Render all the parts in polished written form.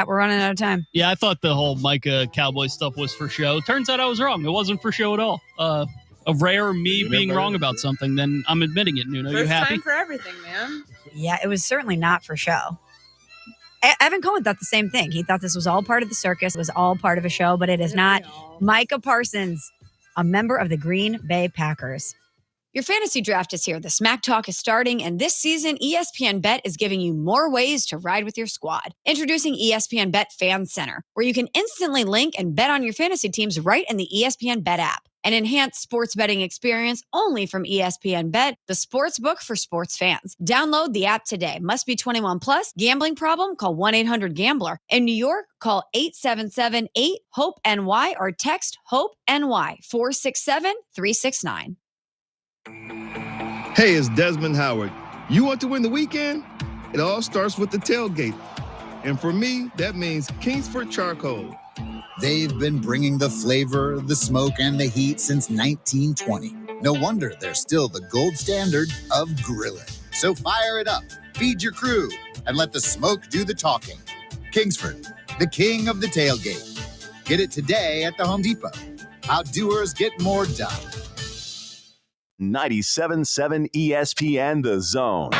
We're running out of time. Yeah, I thought the whole Micah Cowboy stuff was for show. Turns out I was wrong. It wasn't for show at all. A rare me being wrong about something, then I'm admitting it, Nuno. You happy? First time for everything, man. Yeah, it was certainly not for show. Evan Cohen thought the same thing. He thought this was all part of the circus. It was all part of a show, but it is not. Micah Parsons, a member of the Green Bay Packers. Your fantasy draft is here. The Smack Talk is starting, and this season, ESPN Bet is giving you more ways to ride with your squad. Introducing ESPN Bet Fan Center, where you can instantly link and bet on your fantasy teams right in the ESPN Bet app. An enhanced sports betting experience only from ESPN Bet, the sports book for sports fans. Download the app today. Must be 21 plus. Gambling problem? Call 1-800-GAMBLER. In New York, call 877-8-HOPE-NY or text HOPE-NY 467-369. Hey, it's Desmond Howard. You want to win the weekend? It all starts with the tailgate. And for me, that means Kingsford Charcoal. They've been bringing the flavor, the smoke, and the heat since 1920. No wonder they're still the gold standard of grilling. So fire it up, feed your crew, and let the smoke do the talking. Kingsford, the king of the tailgate. Get it today at the Home Depot. How doers get more done. 97.7 ESPN The Zone.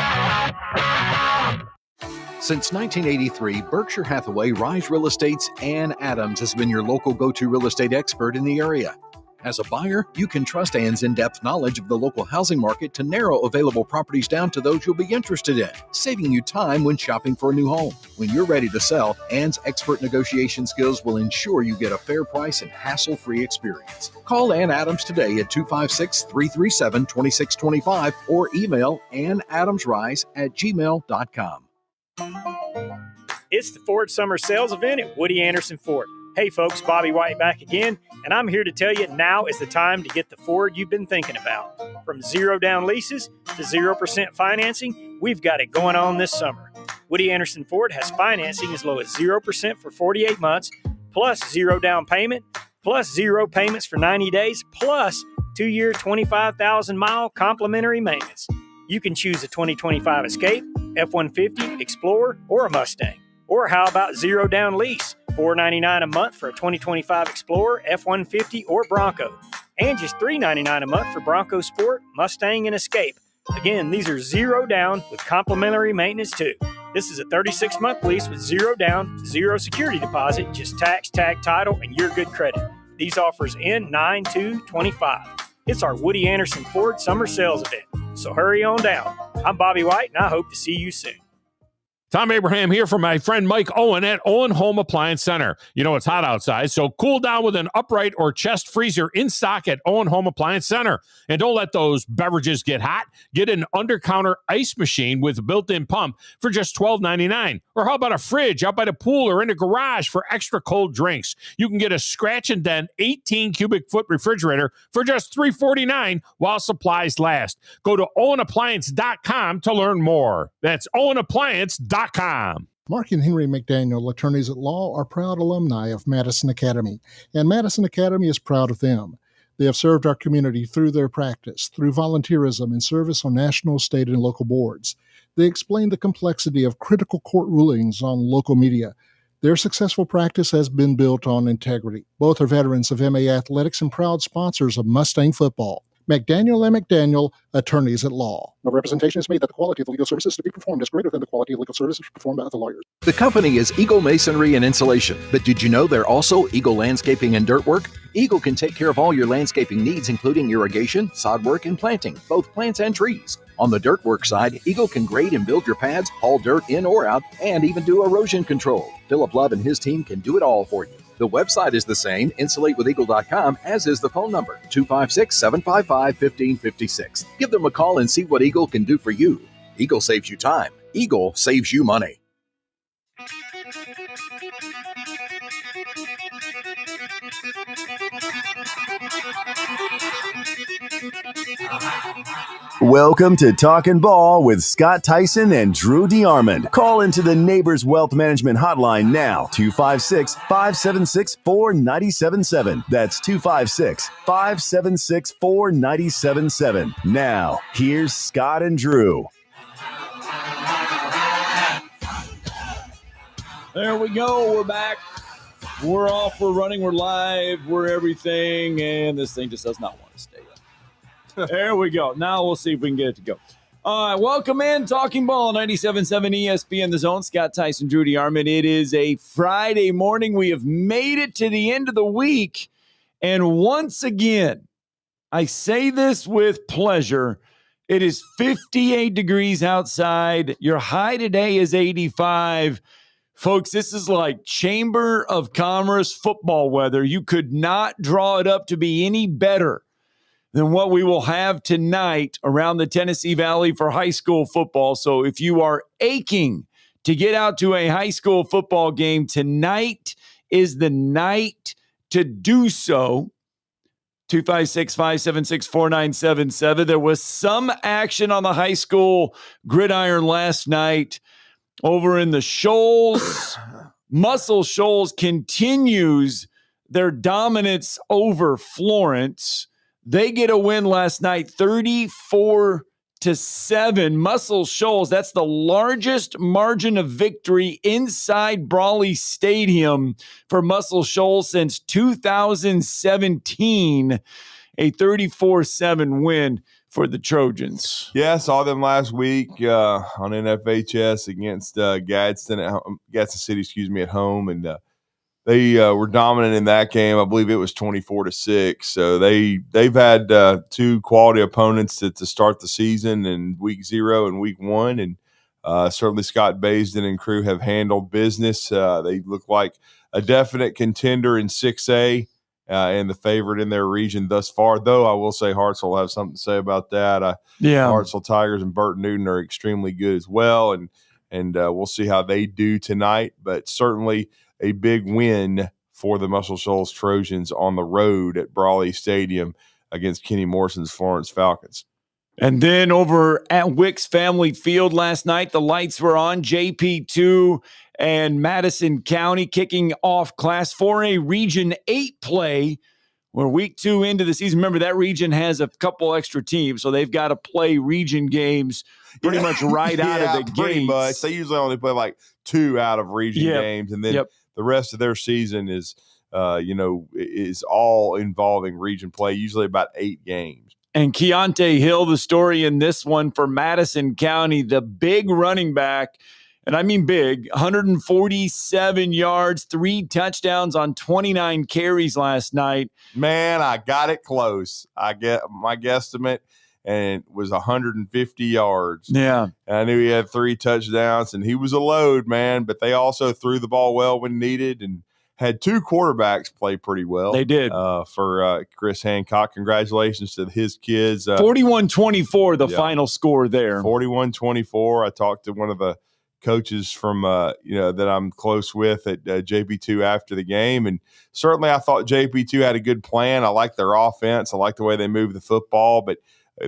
Since 1983, Berkshire Hathaway Rise Real Estate's Ann Adams has been your local go-to real estate expert in the area. As a buyer, you can trust Ann's in-depth knowledge of the local housing market to narrow available properties down to those you'll be interested in, saving you time when shopping for a new home. When you're ready to sell, Ann's expert negotiation skills will ensure you get a fair price and hassle-free experience. Call Ann Adams today at 256-337-2625 or email annadamsrise@gmail.com. It's the Ford Summer Sales Event at Woody Anderson Ford. Hey folks, Bobby White back again, and I'm here to tell you now is the time to get the Ford you've been thinking about. From 0 down leases to 0% financing, we've got it going on this summer. Woody Anderson Ford has financing as low as 0% for 48 months, plus 0 down payment, plus 0 payments for 90 days, plus 2-year 25,000-mile complimentary maintenance. You can choose a 2025 Escape, F-150, Explorer, or a Mustang. Or how about 0 down lease? $499 a month for a 2025 Explorer, F-150, or Bronco. And just $399 a month for Bronco Sport, Mustang, and Escape. Again, these are 0 down with complimentary maintenance too. This is a 36-month lease with 0 down, 0 security deposit, just tax, tag, title, and your good credit. These offers end 9/2/25. It's our Woody Anderson Ford Summer Sales Event. So hurry on down. I'm Bobby White, and I hope to see you soon. Tom Abraham here for my friend Mike Owen at Owen Home Appliance Center. You know it's hot outside, so cool down with an upright or chest freezer in stock at Owen Home Appliance Center. And don't let those beverages get hot. Get an under-counter ice machine with a built-in pump for just $12.99. Or how about a fridge out by the pool or in the garage for extra cold drinks? You can get a scratch and dent 18-cubic-foot refrigerator for just $3.49 while supplies last. Go to owenappliance.com to learn more. That's owenappliance.com. Mark and Henry McDaniel, attorneys at law, are proud alumni of Madison Academy, and Madison Academy is proud of them. They have served our community through their practice, through volunteerism and service on national, state, and local boards. They explain the complexity of critical court rulings on local media. Their successful practice has been built on integrity. Both are veterans of MA Athletics and proud sponsors of Mustang football. McDaniel and McDaniel, attorneys at law. No representation is made that the quality of the legal services to be performed is greater than the quality of legal services performed by other lawyers. The company is Eagle Masonry and Insulation, but did you know they're also Eagle Landscaping and Dirt Work? Eagle can take care of all your landscaping needs, including irrigation, sod work, and planting, both plants and trees. On the dirt work side, Eagle can grade and build your pads, haul dirt in or out, and even do erosion control. Philip Love and his team can do it all for you. The website is the same, insulatewitheagle.com, as is the phone number, 256-755-1556. Give them a call and see what Eagle can do for you. Eagle saves you time. Eagle saves you money. Welcome to Talkin' Ball with Scott Tyson and Drew DeArmond. Call into the Neighbors Wealth Management Hotline now, 256-576-4977. That's 256-576-4977. Now, here's Scott and Drew. There we go. We're back. We're off. We're running. We're live. We're everything. And this thing just does not want to stay up. There we go. Now we'll see if we can get it to go. All right. Welcome in. Talking Ball, 97.7 ESPN The Zone. Scott Tyson, Drew DeArmond. It is a Friday morning. We have made it to the end of the week. And once again, I say this with pleasure. It is 58 degrees outside. Your high today is 85. Folks, this is like Chamber of Commerce football weather. You could not draw it up to be any better than what we will have tonight around the Tennessee Valley for high school football. So if you are aching to get out to a high school football game, tonight is the night to do so. 256-576-4977. There was some action on the high school gridiron last night. Over in the Shoals, Muscle Shoals continues their dominance over Florence. They get a win last night, 34-7. Muscle Shoals, that's the largest margin of victory inside Brawley Stadium for Muscle Shoals since 2017, a 34-7 win for the Trojans. Yeah, I saw them last week on NFHS against Gadsden City, at home, and they were dominant in that game. I believe it was 24-6. So they've had two quality opponents to start the season in week 0 and week 1, and certainly Scott Baisden and crew have handled business. They look like a definite contender in 6A. And the favorite in their region thus far, though I will say Hartsville will have something to say about that. Hartsville Tigers and Burton Newton are extremely good as well, and we'll see how they do tonight. But certainly a big win for the Muscle Shoals Trojans on the road at Brawley Stadium against Kenny Morrison's Florence Falcons. And then over at Wicks Family Field last night, the lights were on. JP2 and Madison County kicking off Class 4A Region 8 play. We're week 2 into the season. Remember, that region has a couple extra teams, so they've got to play region games pretty much right out of the gate. Pretty much. They usually only play like 2 out of region games, and then the rest of their season is all involving region play, usually about 8 games. And Keontae Hill, the story in this one for Madison County, the big running back, and I mean big, 147 yards, 3 touchdowns on 29 carries last night. Man, I got it close. I get my guesstimate, and it was 150 yards. Yeah. And I knew he had 3 touchdowns, and he was a load, man, but they also threw the ball well when needed, and had 2 quarterbacks play pretty well. They did. For Chris Hancock. Congratulations to his kids. 41-24, the final score there. 41-24. I talked to one of the coaches from, that I'm close with at JP2 after the game. And certainly I thought JP2 had a good plan. I like their offense. I like the way they move the football, but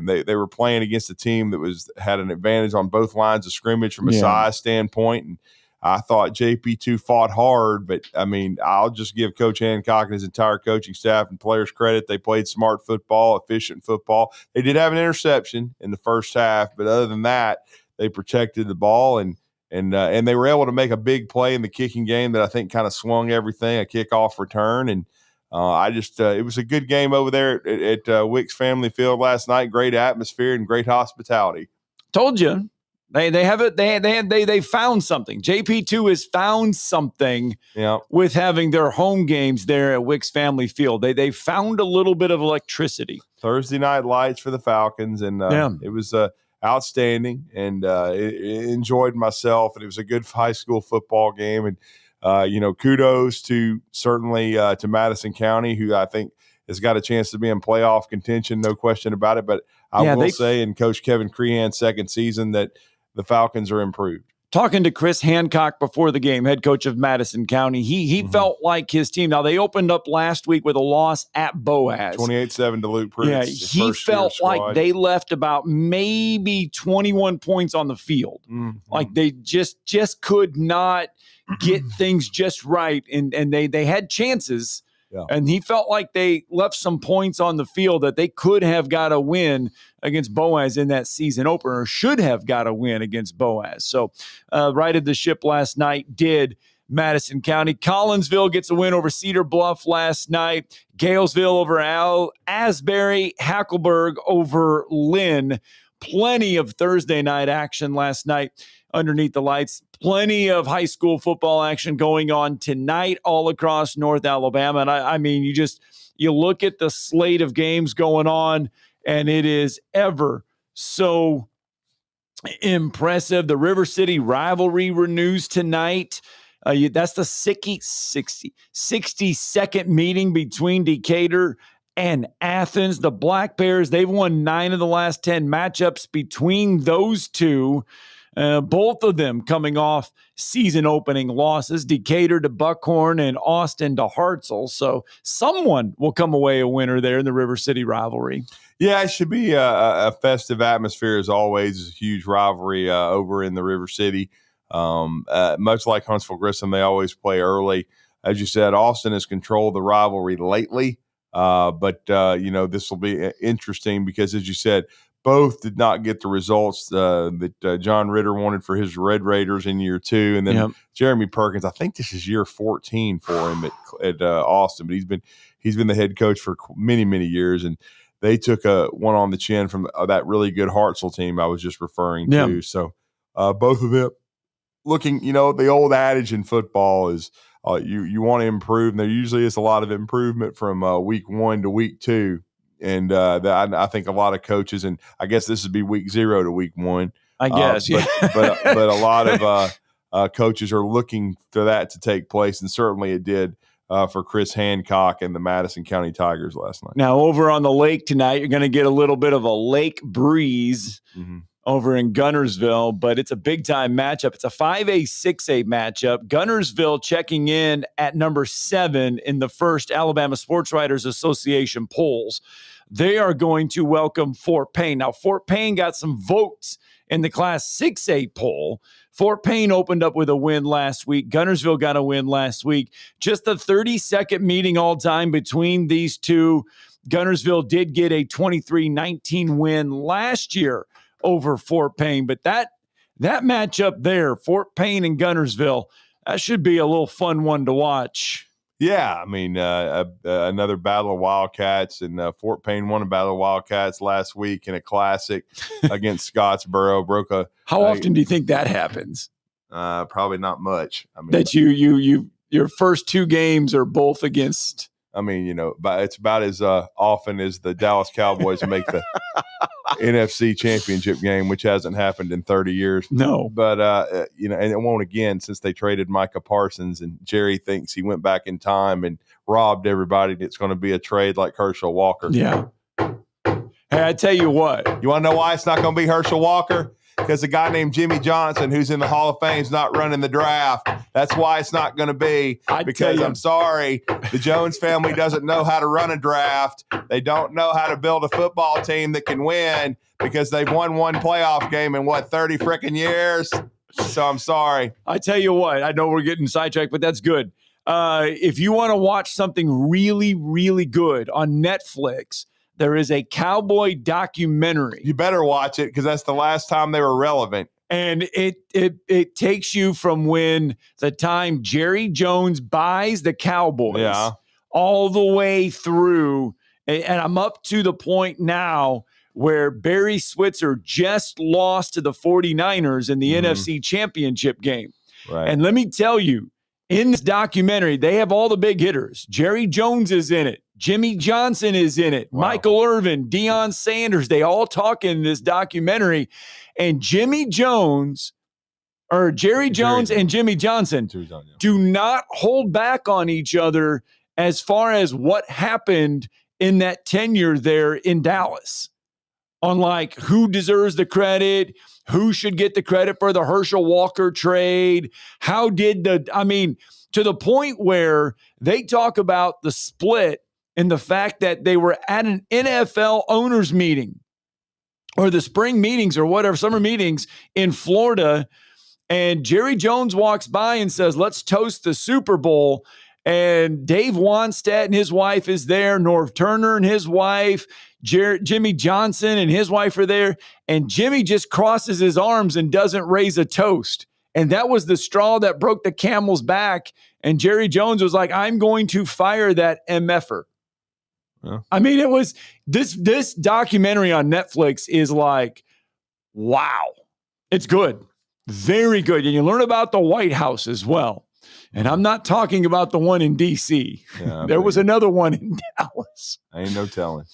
they were playing against a team that had an advantage on both lines of scrimmage from a size standpoint. And I thought JP2 fought hard, but, I mean, I'll just give Coach Hancock and his entire coaching staff and players credit. They played smart football, efficient football. They did have an interception in the first half, but other than that, they protected the ball, and they were able to make a big play in the kicking game that I think kind of swung everything, a kickoff return. And it was a good game over there at Wicks Family Field last night. Great atmosphere and great hospitality. Told you. They have it. They found something. JP2 has found something with having their home games there at Wicks Family Field. They found a little bit of electricity. Thursday night lights for the Falcons, and it was outstanding, and enjoyed myself. And it was a good high school football game. And kudos to certainly to Madison County, who I think has got a chance to be in playoff contention, no question about it. But I will say, in Coach Kevin Crehan's second season, that the Falcons are improved. Talking to Chris Hancock before the game, head coach of Madison County, he felt like his team. Now, they opened up last week with a loss at Boaz. 28-7 to Luke Pruitt. Yeah, he felt like they left about maybe 21 points on the field. Mm-hmm. Like they just could not get things just right, and they had chances. Yeah. And he felt like they left some points on the field that they could have got a win against Boaz in that season opener, should have got a win against Boaz. So righted the ship last night, did Madison County. Collinsville gets a win over Cedar Bluff last night. Galesville over Asbury. Hackleburg over Lynn. Plenty of Thursday night action last night underneath the lights. Plenty of high school football action going on tonight all across North Alabama. And I mean, you look at the slate of games going on, and it is ever so impressive. The River City rivalry renews tonight. That's the 62nd meeting between Decatur and Athens. The Black Bears, they've won 9 of the last 10 matchups between those two. Both of them coming off season opening losses, Decatur to Buckhorn and Austin to Hartselle. So someone will come away a winner there in the River City rivalry. Yeah, it should be a festive atmosphere as always. It's a huge rivalry over in the River City. Much like Huntsville Grissom, they always play early. As you said, Austin has controlled the rivalry lately. But this will be interesting because, as you said, both did not get the results that John Ritter wanted for his Red Raiders in year 2. And then Jeremy Perkins, I think this is year 14 for him at Austin, but he's been the head coach for many, many years. And they took a one on the chin from that really good Hartselle team I was just referring to. So both of them looking, the old adage in football is you want to improve, and there usually is a lot of improvement from week 1 to week 2. And I think a lot of coaches, and I guess this would be week 0 to week 1. I guess, but a lot of coaches are looking for that to take place, and certainly it did for Chris Hancock and the Madison County Tigers last night. Now, over on the lake tonight, you're going to get a little bit of a lake breeze over in Gunnersville, but it's a big-time matchup. It's a 5A, 6A matchup. Gunnersville checking in at number 7 in the first Alabama Sports Writers Association polls. They are going to welcome Fort Payne. Now, Fort Payne got some votes in the Class 6A poll. Fort Payne opened up with a win last week. Gunnersville got a win last week. Just the 32nd meeting all-time between these two. Gunnersville did get a 23-19 win last year over Fort Payne, but that matchup there, Fort Payne and Gunnersville, that should be a little fun one to watch. Yeah, I mean, another battle of Wildcats, and Fort Payne won a battle of Wildcats last week in a classic against Scottsboro. How often do you think that happens? Probably not much. I mean, that your first 2 games are both against. I mean, but it's about as often as the Dallas Cowboys make the NFC Championship game, which hasn't happened in 30 years. No. But, and it won't again since they traded Micah Parsons, and Jerry thinks he went back in time and robbed everybody. It's going to be a trade like Herschel Walker. Yeah. Hey, I tell you what. You want to know why it's not going to be Herschel Walker? Because a guy named Jimmy Johnson, who's in the Hall of Fame, is not running the draft. That's why it's not going to be. Because I'm sorry, the Jones family doesn't know how to run a draft. They don't know how to build a football team that can win because they've won one playoff game in 30 freaking years. So I'm sorry. I tell you what, I know we're getting sidetracked, but that's good. If you want to watch something really, really good on Netflix, there is a cowboy documentary. You better watch it because that's the last time they were relevant. And it takes you from when the time Jerry Jones buys the Cowboys all the way through. And I'm up to the point now where Barry Switzer just lost to the 49ers in the NFC Championship game. Right. And let me tell you, in this documentary, they have all the big hitters. Jerry Jones is in it. Jimmy Johnson is in it. Wow. Michael Irvin, Deion Sanders, they all talk in this documentary. And Jerry Jones and Jimmy Johnson do not hold back on each other as far as what happened in that tenure there in Dallas. On like who deserves the credit, who should get the credit for the Herschel Walker trade, to the point where they talk about the split and the fact that they were at an NFL owners meeting or the spring meetings or whatever, summer meetings in Florida. And Jerry Jones walks by and says, let's toast the Super Bowl. And Dave Wanstead and his wife is there. Norv Turner and his wife, Jimmy Johnson and his wife are there. And Jimmy just crosses his arms and doesn't raise a toast. And that was the straw that broke the camel's back. And Jerry Jones was like, I'm going to fire that MFer. Yeah. I mean, it was this documentary on Netflix is like, wow. It's good. Very good. And you learn about the White House as well. And I'm not talking about the one in D.C. Yeah, there was another one in Dallas. Ain't no telling.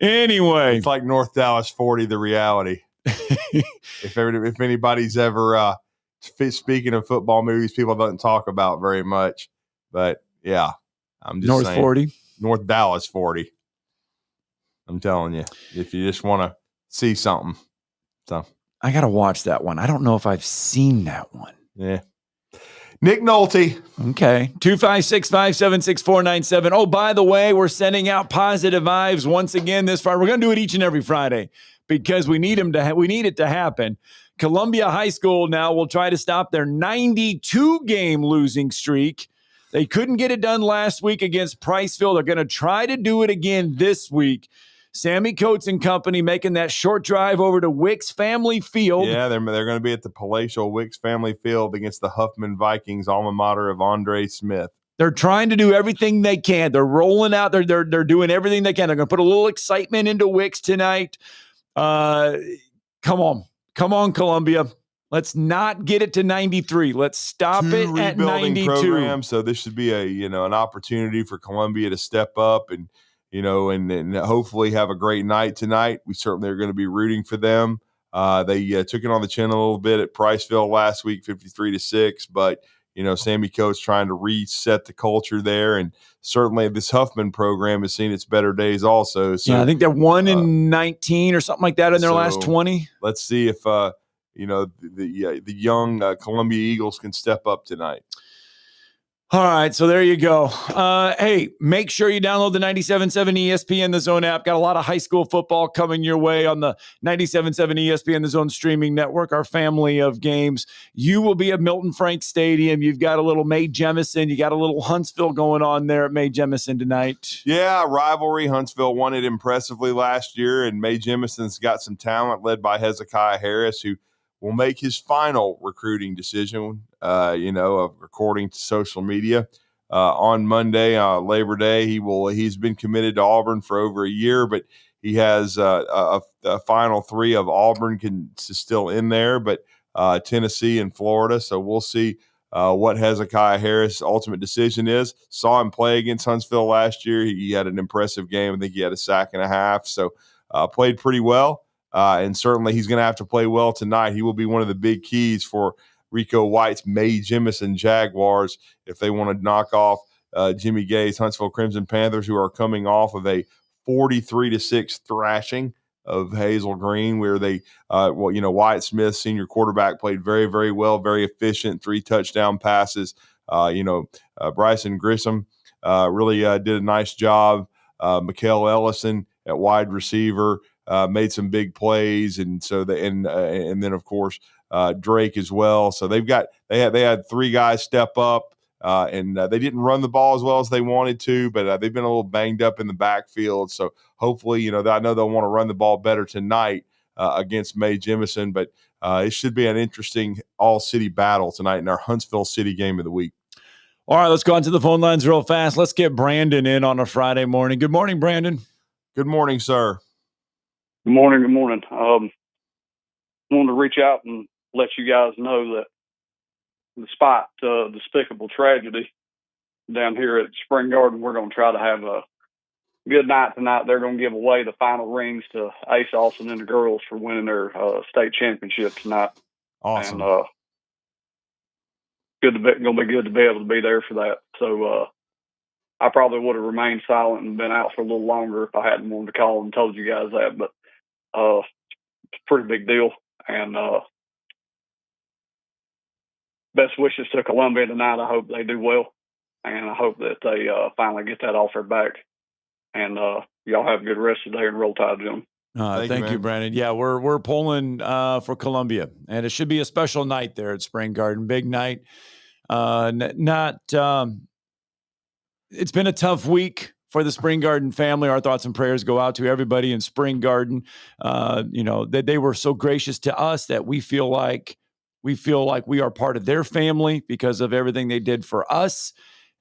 Anyway. It's like North Dallas 40, the reality. if anybody's ever, speaking of football movies, people don't talk about very much. But, yeah, I'm just saying. 40? North Dallas 40. I'm telling you, if you just want to see something. So I got to watch that one. I don't know if I've seen that one. Yeah. Nick Nolte. Okay. 256-576-497. Oh, by the way, we're sending out positive vibes once again this Friday. We're going to do it each and every Friday because we need we need it to happen. Columbia High School now will try to stop their 92-game losing streak. They couldn't get it done last week against Priceville. They're going to try to do it again this week. Sammy Coates and company making that short drive over to Wicks Family Field. Yeah, they're going to be at the palatial Wicks Family Field against the Huffman Vikings, alma mater of Andre Smith. They're trying to do everything they can. They're rolling out. They're doing everything they can. They're going to put a little excitement into Wicks tonight. Come on, Columbia. Let's not get it to 93. Let's stop it at 92. Program, so this should be an opportunity for Columbia to step up and hopefully have a great night tonight. We certainly are going to be rooting for them. They took it on the chin a little bit at Priceville last week, 53-6. But Sammy Coates trying to reset the culture there, and certainly this Huffman program has seen its better days also. So, yeah, I think they're 1-19 or something like that in their last 20. Let's see if the young Columbia Eagles can step up tonight. All right, so there you go. Hey, make sure you download the 97.7 ESPN The Zone app. Got a lot of high school football coming your way on the 97.7 ESPN The Zone streaming network, our family of games. You will be at Milton Frank Stadium. You've got a little Mae Jemison. You got a little Huntsville going on there at Mae Jemison tonight. Yeah, rivalry. Huntsville won it impressively last year, and Mae Jemison's got some talent led by Hezekiah Harris, who will make his final recruiting decision, according to social media, on Monday, Labor Day. He's been committed to Auburn for over a year, but he has a final three of Auburn still in there, but Tennessee and Florida. So we'll see what Hezekiah Harris' ultimate decision is. Saw him play against Huntsville last year. He had an impressive game. I think he had a sack and a half, so played pretty well. And certainly he's going to have to play well tonight. He will be one of the big keys for Rico White's Mae Jemison Jaguars if they want to knock off Jimmy Gay's Huntsville Crimson Panthers, who are coming off of a 43-6 thrashing of Hazel Green, where they, Wyatt Smith, senior quarterback, played very, very well, very efficient, 3 touchdown passes. Bryson Grissom really did a nice job. Mikael Ellison at wide receiver made some big plays, and so and then of course Drake as well. So they had 3 guys step up, and they didn't run the ball as well as they wanted to, but they've been a little banged up in the backfield. So hopefully, I know they'll want to run the ball better tonight against Mae Jemison, but it should be an interesting all-city battle tonight in our Huntsville City game of the week. All right, let's go on to the phone lines real fast. Let's get Brandon in on a Friday morning. Good morning, Brandon. Good morning, sir. Good morning. Good morning. Wanted to reach out and let you guys know that despite despicable tragedy down here at Spring Garden, we're going to try to have a good night tonight. They're going to give away the final rings to Ace Austin and the girls for winning their state championship tonight. Awesome. And going to be good to be able to be there for that. So I probably would have remained silent and been out for a little longer if I hadn't wanted to call and told you guys that. But it's a pretty big deal. And best wishes to Columbia tonight. I hope they do well. And I hope that they finally get that off their back. And y'all have a good rest of the day and roll tide, gentlemen. Thank you, Brandon. Yeah, we're pulling for Columbia, and it should be a special night there at Spring Garden. Big night. It's been a tough week for the Spring Garden family. Our thoughts and prayers go out to everybody in Spring Garden. They were so gracious to us that we feel like We feel like we are part of their family because of everything they did for us.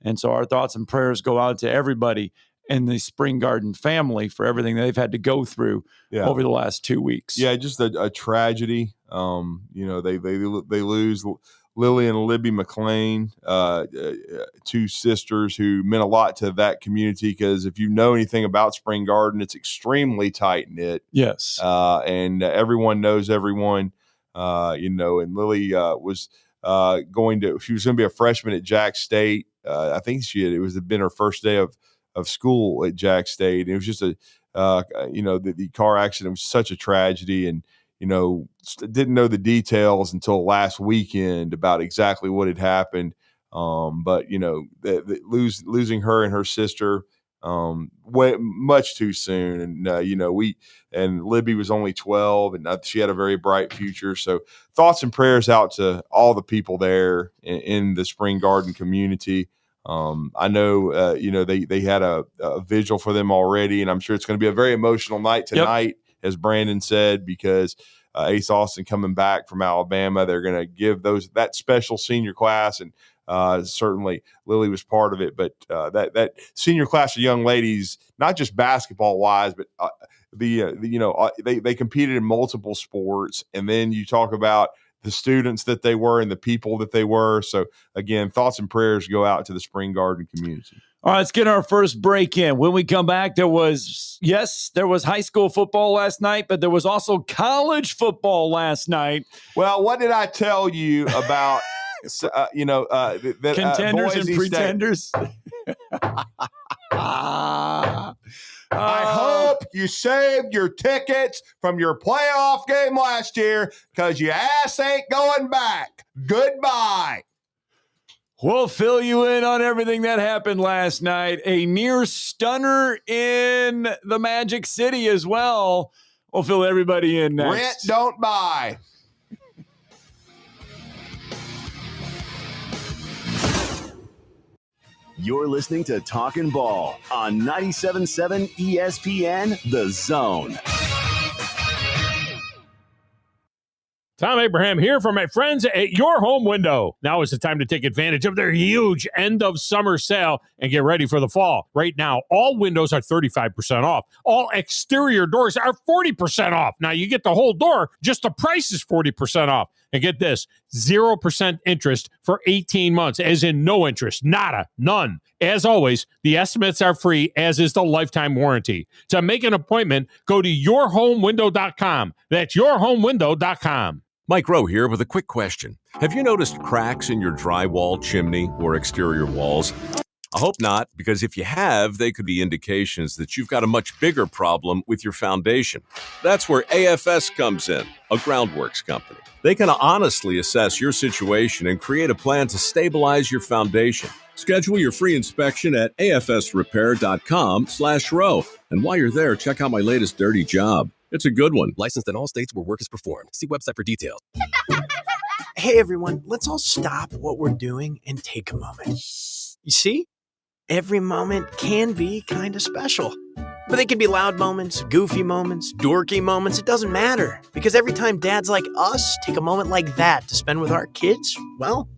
And so our thoughts and prayers go out to everybody in the Spring Garden family for everything they've had to go through over the last 2 weeks. Yeah, just a tragedy. They lose Lily and Libby McLean, two sisters who meant a lot to that community, because if you know anything about Spring Garden, it's extremely tight-knit. Yes. And everyone knows everyone, and Lily was going to be a freshman at Jack State. I think it was been her first day of school at Jack State. And it was just the car accident was such a tragedy, and didn't know the details until last weekend about exactly what had happened. But losing her and her sister much too soon, and Libby was only 12, and she had a very bright future. So thoughts and prayers out to all the people there in the Spring Garden community. I know, they had a vigil for them already, and I'm sure it's going to be a very emotional night tonight, as Brandon said, because Ace Austin coming back from Alabama. They're going to give that special senior class, and certainly Lily was part of it. But that senior class of young ladies, not just basketball wise, but they competed in multiple sports, and then you talk about the students that they were and the people that they were. So again, thoughts and prayers go out to the Spring Garden community. All right, let's get our first break in. When we come back, there was high school football last night, but there was also college football last night. Well, what did I tell you about, contenders and pretenders? I hope you saved your tickets from your playoff game last year, because your ass ain't going back. Goodbye. We'll fill you in on everything that happened last night. A near stunner in the Magic City as well. We'll fill everybody in next. Rent, don't buy. You're listening to Talkin' Ball on 97.7 ESPN, The Zone. Tom Abraham here for my friends at Your Home Window. Now is the time to take advantage of their huge end of summer sale and get ready for the fall. Right now, all windows are 35% off. All exterior doors are 40% off. Now you get the whole door, just the price is 40% off. And get this, 0% interest for 18 months, as in no interest, nada, none. As always, the estimates are free, as is the lifetime warranty. To make an appointment, go to yourhomewindow.com. That's yourhomewindow.com. Mike Rowe here with a quick question. Have you noticed cracks in your drywall, chimney, or exterior walls? I hope not, because if you have, they could be indications that you've got a much bigger problem with your foundation. That's where AFS comes in, a groundworks company. They can honestly assess your situation and create a plan to stabilize your foundation. Schedule your free inspection at afsrepair.com/row. And while you're there, check out my latest dirty job. It's a good one. Licensed in all states where work is performed. See website for details. Hey, everyone, let's all stop what we're doing and take a moment. You see? Every moment can be kind of special. But they can be loud moments, goofy moments, dorky moments. It doesn't matter. Because every time dads like us take a moment like that to spend with our kids, well,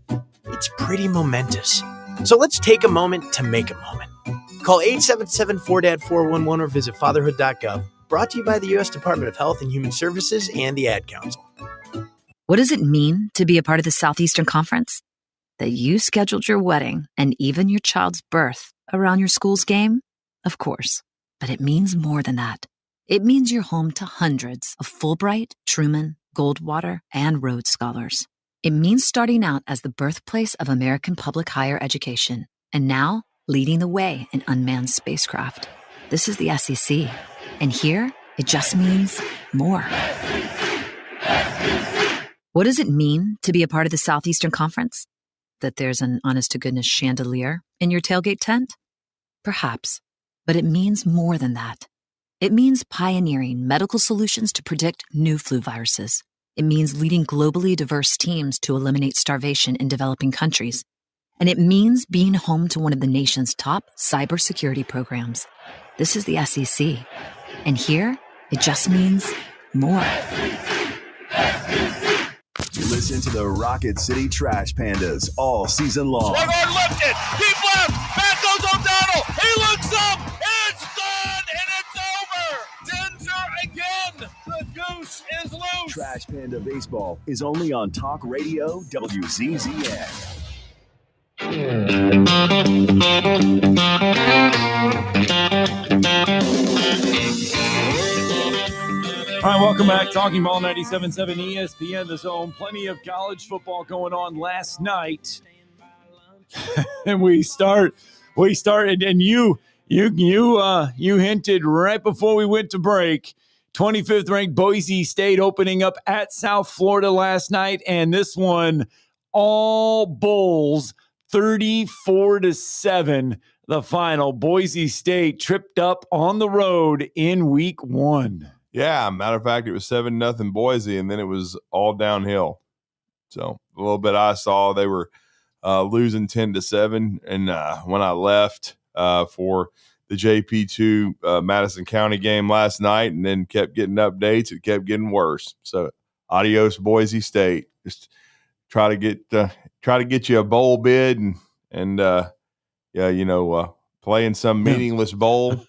it's pretty momentous. So let's take a moment to make a moment. Call 877-4DAD-411 or visit fatherhood.gov. Brought to you by the U.S. Department of Health and Human Services and the Ad Council. What does it mean to be a part of the Southeastern Conference? That you scheduled your wedding and even your child's birth around your school's game? Of course. But it means more than that. It means you're home to hundreds of Fulbright, Truman, Goldwater, and Rhodes Scholars. It means starting out as the birthplace of American public higher education, and now leading the way in unmanned spacecraft. This is the SEC. And here, it just means more. What does it mean to be a part of the Southeastern Conference? That there's an honest-to-goodness chandelier in your tailgate tent? Perhaps. But it means more than that. It means pioneering medical solutions to predict new flu viruses. It means leading globally diverse teams to eliminate starvation in developing countries. And it means being home to one of the nation's top cybersecurity programs. This is the SEC. And here, it just means more. You're Listen to the Rocket City Trash Pandas all season long. Swung on, lifted, deep left, back goes O'Donnell. He looks up, it's gone, and it's over. Denzer again. The goose is loose. Trash Panda Baseball is only on Talk Radio WZZN. All right, welcome back. Talking Ball 97.7 ESPN, The Zone. Plenty of college football going on last night. And we started, and you hinted right before we went to break, 25th ranked Boise State opening up at South Florida last night, and this one, all Bulls, 34-7, the final. Boise State tripped up on the road in week 1. Yeah, matter of fact, it was 7-0 Boise, and then it was all downhill. So a little bit I saw they were losing 10-7, and when I left for the JP2 Madison County game last night, and then kept getting updates, it kept getting worse. So adios, Boise State. Just try to get you a bowl bid, and play in some meaningless bowl.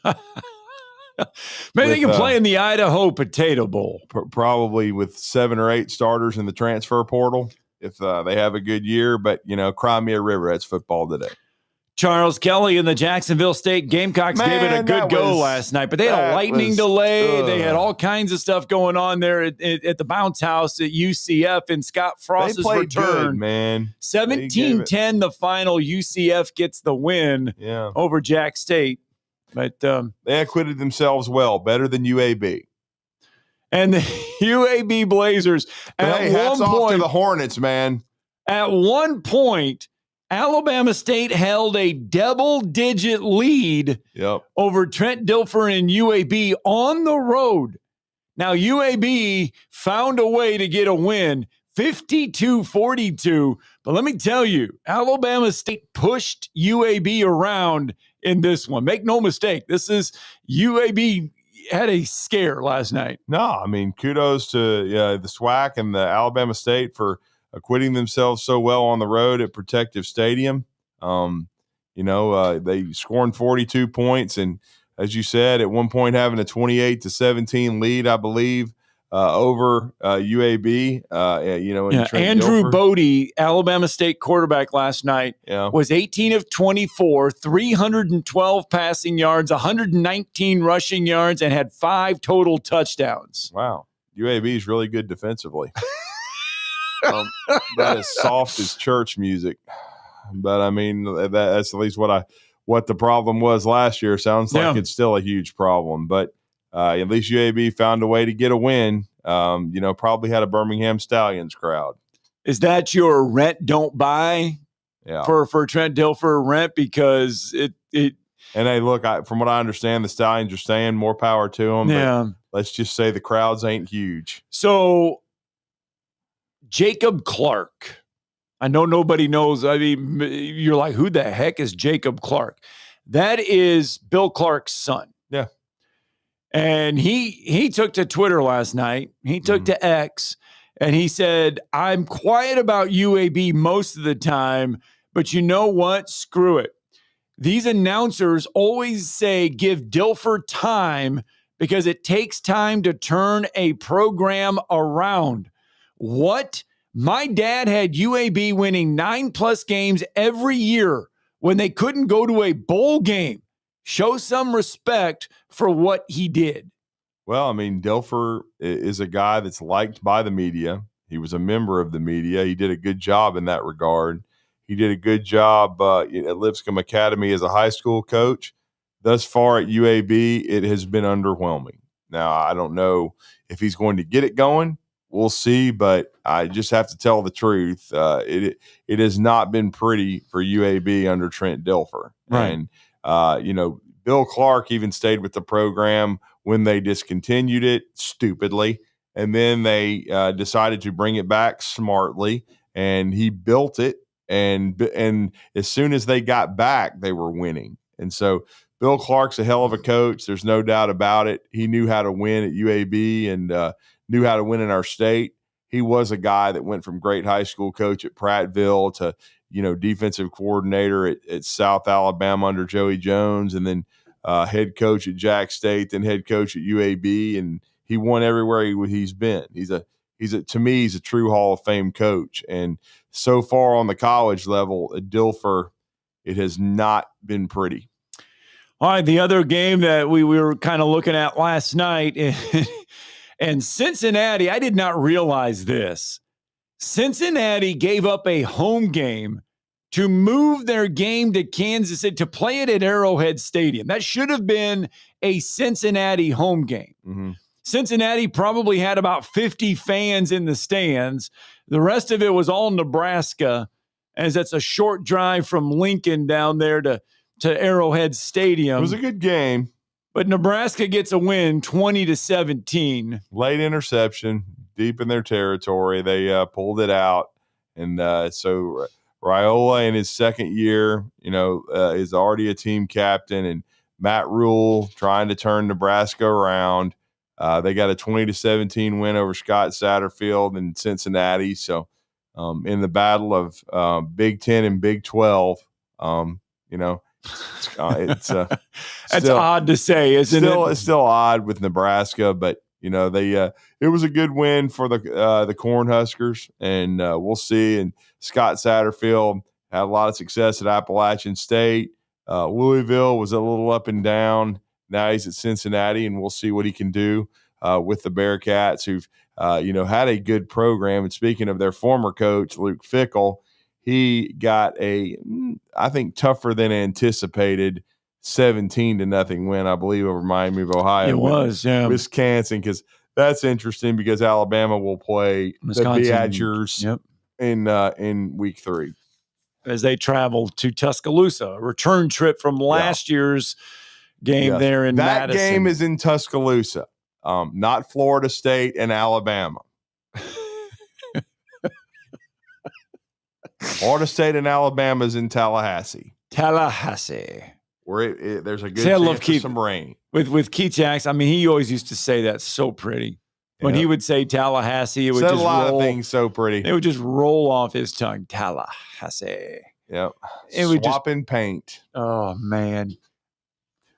Maybe they can play in the Idaho Potato Bowl. Probably with 7 or 8 starters in the transfer portal if they have a good year. But, Cry Me a River, that's football today. Charles Kelly and the Jacksonville State Gamecocks gave it a good go last night, but they had a lightning delay. They had all kinds of stuff going on there at the bounce house at UCF, and Scott Frost's return. Good, man. 17-10 the final. UCF gets the win over Jack State. But they acquitted themselves well, better than UAB. And the UAB Blazers, hats off to the Hornets, man. At one point, Alabama State held a double-digit lead over Trent Dilfer and UAB on the road. Now, UAB found a way to get a win, 52-42. But let me tell you, Alabama State pushed UAB around in this one. Make no mistake, this is UAB had a scare last night. No, I mean, kudos to the SWAC and the Alabama State for acquitting themselves so well on the road at Protective Stadium. They scoring 42 points, and as you said, at one point having a 28-17 lead, I believe, over UAB. Andrew Bodie, Alabama State quarterback last night, was 18 of 24, 312 passing yards, 119 rushing yards, and had 5 total touchdowns. Wow. UAB is really good defensively. That is soft as church music. But, I mean, that's at least what the problem was last year. Sounds like it's still a huge problem. But at least UAB found a way to get a win. Probably had a Birmingham Stallions crowd. Is that your rent don't buy for Trent Dilfer rent? Because it and hey, look, from what I understand, the Stallions are saying more power to them. Yeah. But let's just say the crowds ain't huge. So Jacob Clark, I know nobody knows. I mean, you're like, who the heck is Jacob Clark? That is Bill Clark's son. Yeah. And he took to Twitter last night. He took to X, and he said, I'm quiet about UAB most of the time, but you know what? Screw it. These announcers always say give Dilfer time because it takes time to turn a program around. What? My dad had UAB winning 9+ games every year when they couldn't go to a bowl game. Show some respect for what he did. Well, I mean, Dilfer is a guy that's liked by the media. He was a member of the media. He did a good job in that regard. He did a good job at Lipscomb Academy as a high school coach. Thus far at UAB, it has been underwhelming. Now, I don't know if he's going to get it going. We'll see, but I just have to tell the truth. It has not been pretty for UAB under Trent Dilfer. Right. And Bill Clark even stayed with the program when they discontinued it stupidly. And then they decided to bring it back smartly, and he built it. And as soon as they got back, they were winning. And so Bill Clark's a hell of a coach. There's no doubt about it. He knew how to win at UAB and knew how to win in our state. he was a guy that went from great high school coach at Prattville to, defensive coordinator at South Alabama under Joey Jones, and then head coach at Jack State, then head coach at UAB, and he won everywhere he's been. To me, he's a true Hall of Fame coach. And so far on the college level at Dilfer, it has not been pretty. All right, the other game that we were kind of looking at last night, and Cincinnati, I did not realize this. Cincinnati gave up a home game to move their game to Kansas City, to play it at Arrowhead Stadium. That should have been a Cincinnati home game. Mm-hmm. Cincinnati probably had about 50 fans in the stands. The rest of it was all Nebraska, as that's a short drive from Lincoln down there to Arrowhead Stadium. It was a good game. But Nebraska gets a win, 20-17. Late interception, deep in their territory. They pulled it out. And so Raiola in his second year, is already a team captain. And Matt Rule trying to turn Nebraska around. They got a 20-17 win over Scott Satterfield and Cincinnati. So in the battle of Big Ten and Big 12, it's that's odd to say, isn't it? It's still odd with Nebraska, but it was a good win for the Cornhuskers, and we'll see. And Scott Satterfield had a lot of success at Appalachian State. Louisville was a little up and down. Now he's at Cincinnati, and we'll see what he can do with the Bearcats, who've had a good program. And speaking of their former coach, Luke Fickell, he got I think tougher than anticipated 17-0 win, I believe, over Miami of Ohio. It was, yeah. Wisconsin, because that's interesting because Alabama will play Wisconsin, the Badgers in week 3. As they travel to Tuscaloosa, a return trip from last year's game there in Madison. That game is in Tuscaloosa, not Florida State and Alabama. Florida State and Alabama is in Tallahassee. Where there's a good chance for some rain. With Keith Jackson, I mean, he always used to say that so pretty. When he would say Tallahassee, it would said just a lot roll, of things so pretty. It would just roll off his tongue. Tallahassee. Yep. It would Swapping paint. Oh, man.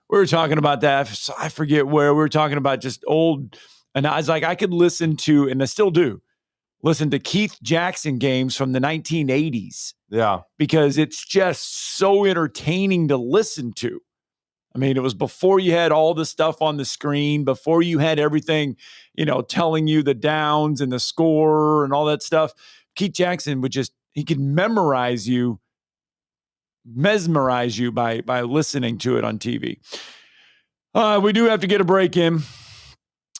We were talking about that. I forget where. We were talking about just old. And I was like, I could listen to, and I still do, listen to Keith Jackson games from the 1980s. Yeah. Because it's just so entertaining to listen to. I mean, it was before you had all the stuff on the screen, before you had everything, telling you the downs and the score and all that stuff. Keith Jackson he could mesmerize you by listening to it on TV. We do have to get a break in.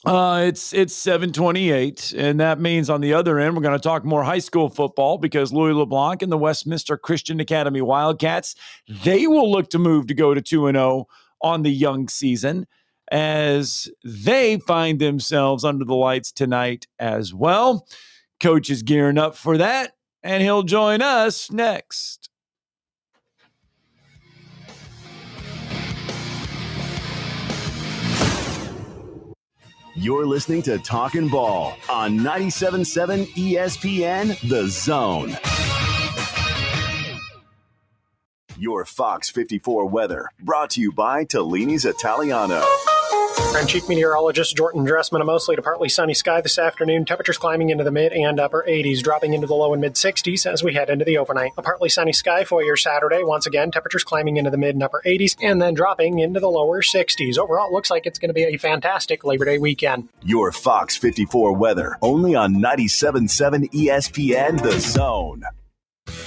It's 7:28, and that means on the other end, we're going to talk more high school football because Louis LeBlanc and the Westminster Christian Academy Wildcats, they will look to move to go to 2-0 on the young season as they find themselves under the lights tonight as well. Coach is gearing up for that, and he'll join us next. You're listening to Talkin' Ball on 97.7 ESPN The Zone. Your Fox 54 weather brought to you by Tellini's Italiano. I'm Chief Meteorologist Jordan Dressman. A mostly to partly sunny sky this afternoon. Temperatures climbing into the mid and upper 80s, dropping into the low and mid 60s as we head into the overnight. A partly sunny sky for your Saturday. Once again, temperatures climbing into the mid and upper 80s and then dropping into the lower 60s. Overall, it looks like it's going to be a fantastic Labor Day weekend. Your Fox 54 weather only on 97.7 ESPN The Zone.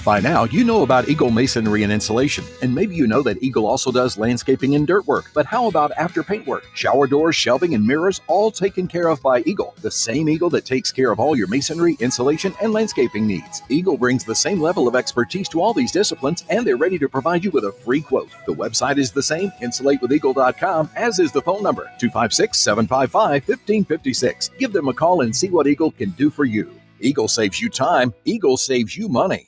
By now, you know about Eagle Masonry and Insulation, and maybe you know that Eagle also does landscaping and dirt work. But how about after paint work? Shower doors, shelving, and mirrors, all taken care of by Eagle, the same Eagle that takes care of all your masonry, insulation, and landscaping needs. Eagle brings the same level of expertise to all these disciplines, and they're ready to provide you with a free quote. The website is the same, insulatewitheagle.com, as is the phone number, 256-755-1556. Give them a call and see what Eagle can do for you. Eagle saves you time. Eagle saves you money.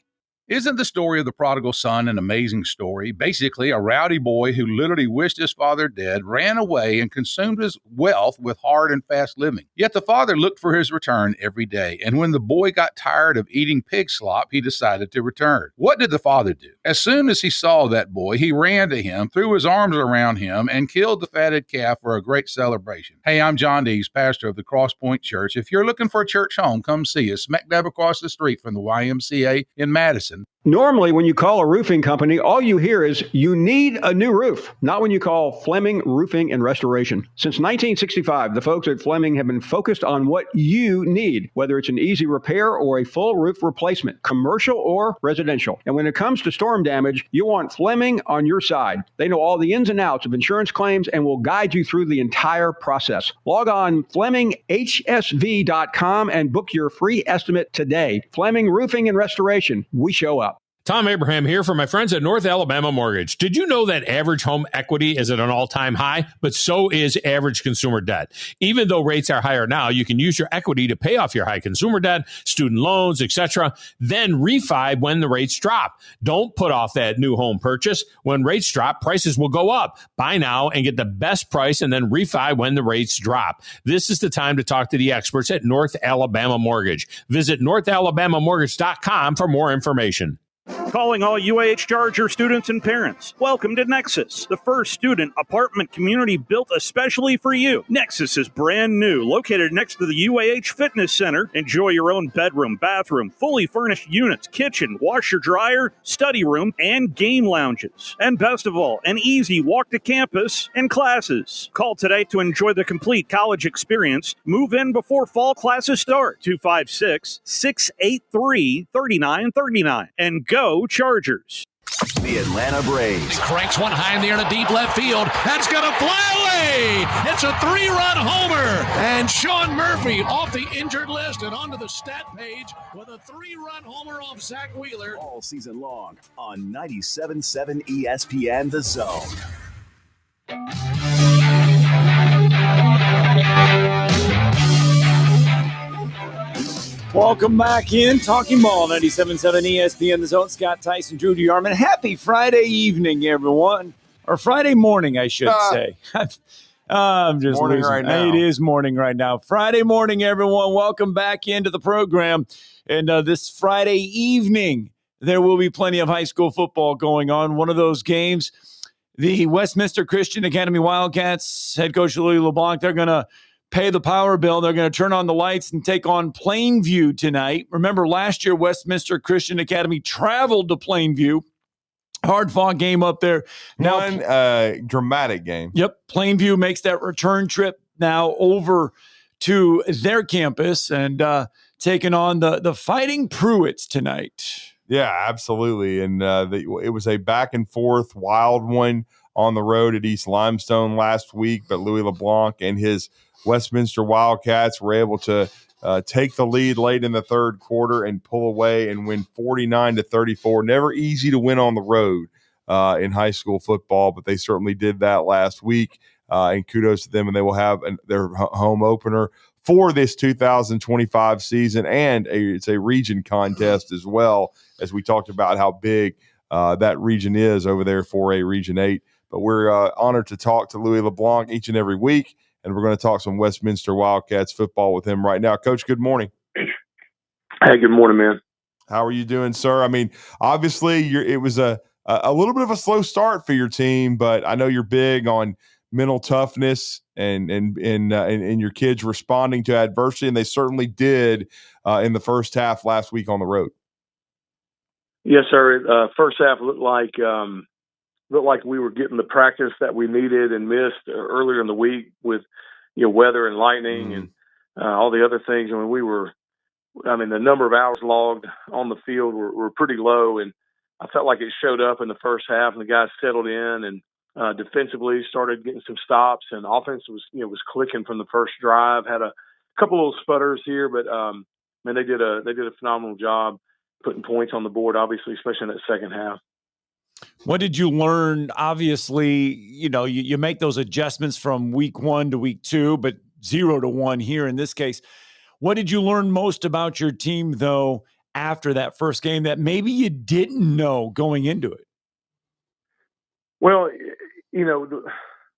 Isn't the story of the prodigal son an amazing story? Basically, a rowdy boy who literally wished his father dead ran away and consumed his wealth with hard and fast living. Yet the father looked for his return every day, and when the boy got tired of eating pig slop, he decided to return. What did the father do? As soon as he saw that boy, he ran to him, threw his arms around him, and killed the fatted calf for a great celebration. Hey, I'm John Dees, pastor of the Cross Point Church. If you're looking for a church home, come see us, smack dab across the street from the YMCA in Madison. Normally, when you call a roofing company, all you hear is, you need a new roof. Not when you call Fleming Roofing and Restoration. Since 1965, the folks at Fleming have been focused on what you need, whether it's an easy repair or a full roof replacement, commercial or residential. And when it comes to storm damage, you want Fleming on your side. They know all the ins and outs of insurance claims and will guide you through the entire process. Log on FlemingHSV.com and book your free estimate today. Fleming Roofing and Restoration. We show up. Tom Abraham here for my friends at North Alabama Mortgage. Did you know that average home equity is at an all-time high? But so is average consumer debt. Even though rates are higher now, you can use your equity to pay off your high consumer debt, student loans, etc., then refi when the rates drop. Don't put off that new home purchase. When rates drop, prices will go up. Buy now and get the best price and then refi when the rates drop. This is the time to talk to the experts at North Alabama Mortgage. Visit NorthAlabamaMortgage.com for more information. Calling all UAH Charger students and parents. Welcome to Nexus, the first student apartment community built especially for you. Nexus is brand new, located next to the UAH Fitness Center. Enjoy your own bedroom, bathroom, fully furnished units, kitchen, washer, dryer, study room, and game lounges. And best of all, an easy walk to campus and classes. Call today to enjoy the complete college experience. Move in before fall classes start. 256-683-3939. And go Chargers. The Atlanta Braves. Cranks one high in the air to deep left field. That's going to fly away. It's a 3-run homer. And Sean Murphy off the injured list and onto the stat page with a 3-run homer off Zach Wheeler. All season long on 97.7 ESPN The Zone. Welcome back in. Talking Ball, 97.7 ESPN The Zone. Scott Tyson, Drew DeArmond. Happy Friday evening, everyone. Or Friday morning, I should say. I'm just morning losing. right now. It is morning right now. Friday morning, everyone. Welcome back into the program. And this Friday evening, there will be plenty of high school football going on. One of those games, the Westminster Christian Academy Wildcats, head coach Louis LeBlanc, they're going to pay the power bill. They're going to turn on the lights and take on Plainview tonight. Remember, last year, Westminster Christian Academy traveled to Plainview. Hard-fought game up there. Now, One dramatic game. Yep. Plainview makes that return trip now over to their campus and taking on the Fighting Pruitts tonight. Yeah, absolutely. And it was a back-and-forth wild one on the road at East Limestone last week, but Louis LeBlanc and his Westminster Wildcats were able to take the lead late in the third quarter and pull away and win 49-34. Never easy to win on the road in high school football, but they certainly did that last week. And kudos to them, and they will have their home opener for this 2025 season, and it's a region contest as well, as we talked about how big that region is over there for a Region 8. But we're honored to talk to Louis LeBlanc each and every week, and we're going to talk some Westminster Wildcats football with him right now. Coach, good morning. Hey, good morning, man. How are you doing, sir? I mean, obviously, it was a little bit of a slow start for your team, but I know you're big on mental toughness and your kids responding to adversity, and they certainly did in the first half last week on the road. Yes, sir. First half looked like we were getting the practice that we needed and missed earlier in the week with weather and lightning and all the other things. I mean, the number of hours logged on the field were pretty low, and I felt like it showed up in the first half, and the guys settled in and defensively started getting some stops, and offense was clicking from the first drive. Had a couple little sputters here, but man, they did a phenomenal job putting points on the board, obviously, especially in that second half. What did you learn? Obviously, you make those adjustments from week 1 to week 2, but 0 to 1 here in this case. What did you learn most about your team, though, after that first game that maybe you didn't know going into it? Well,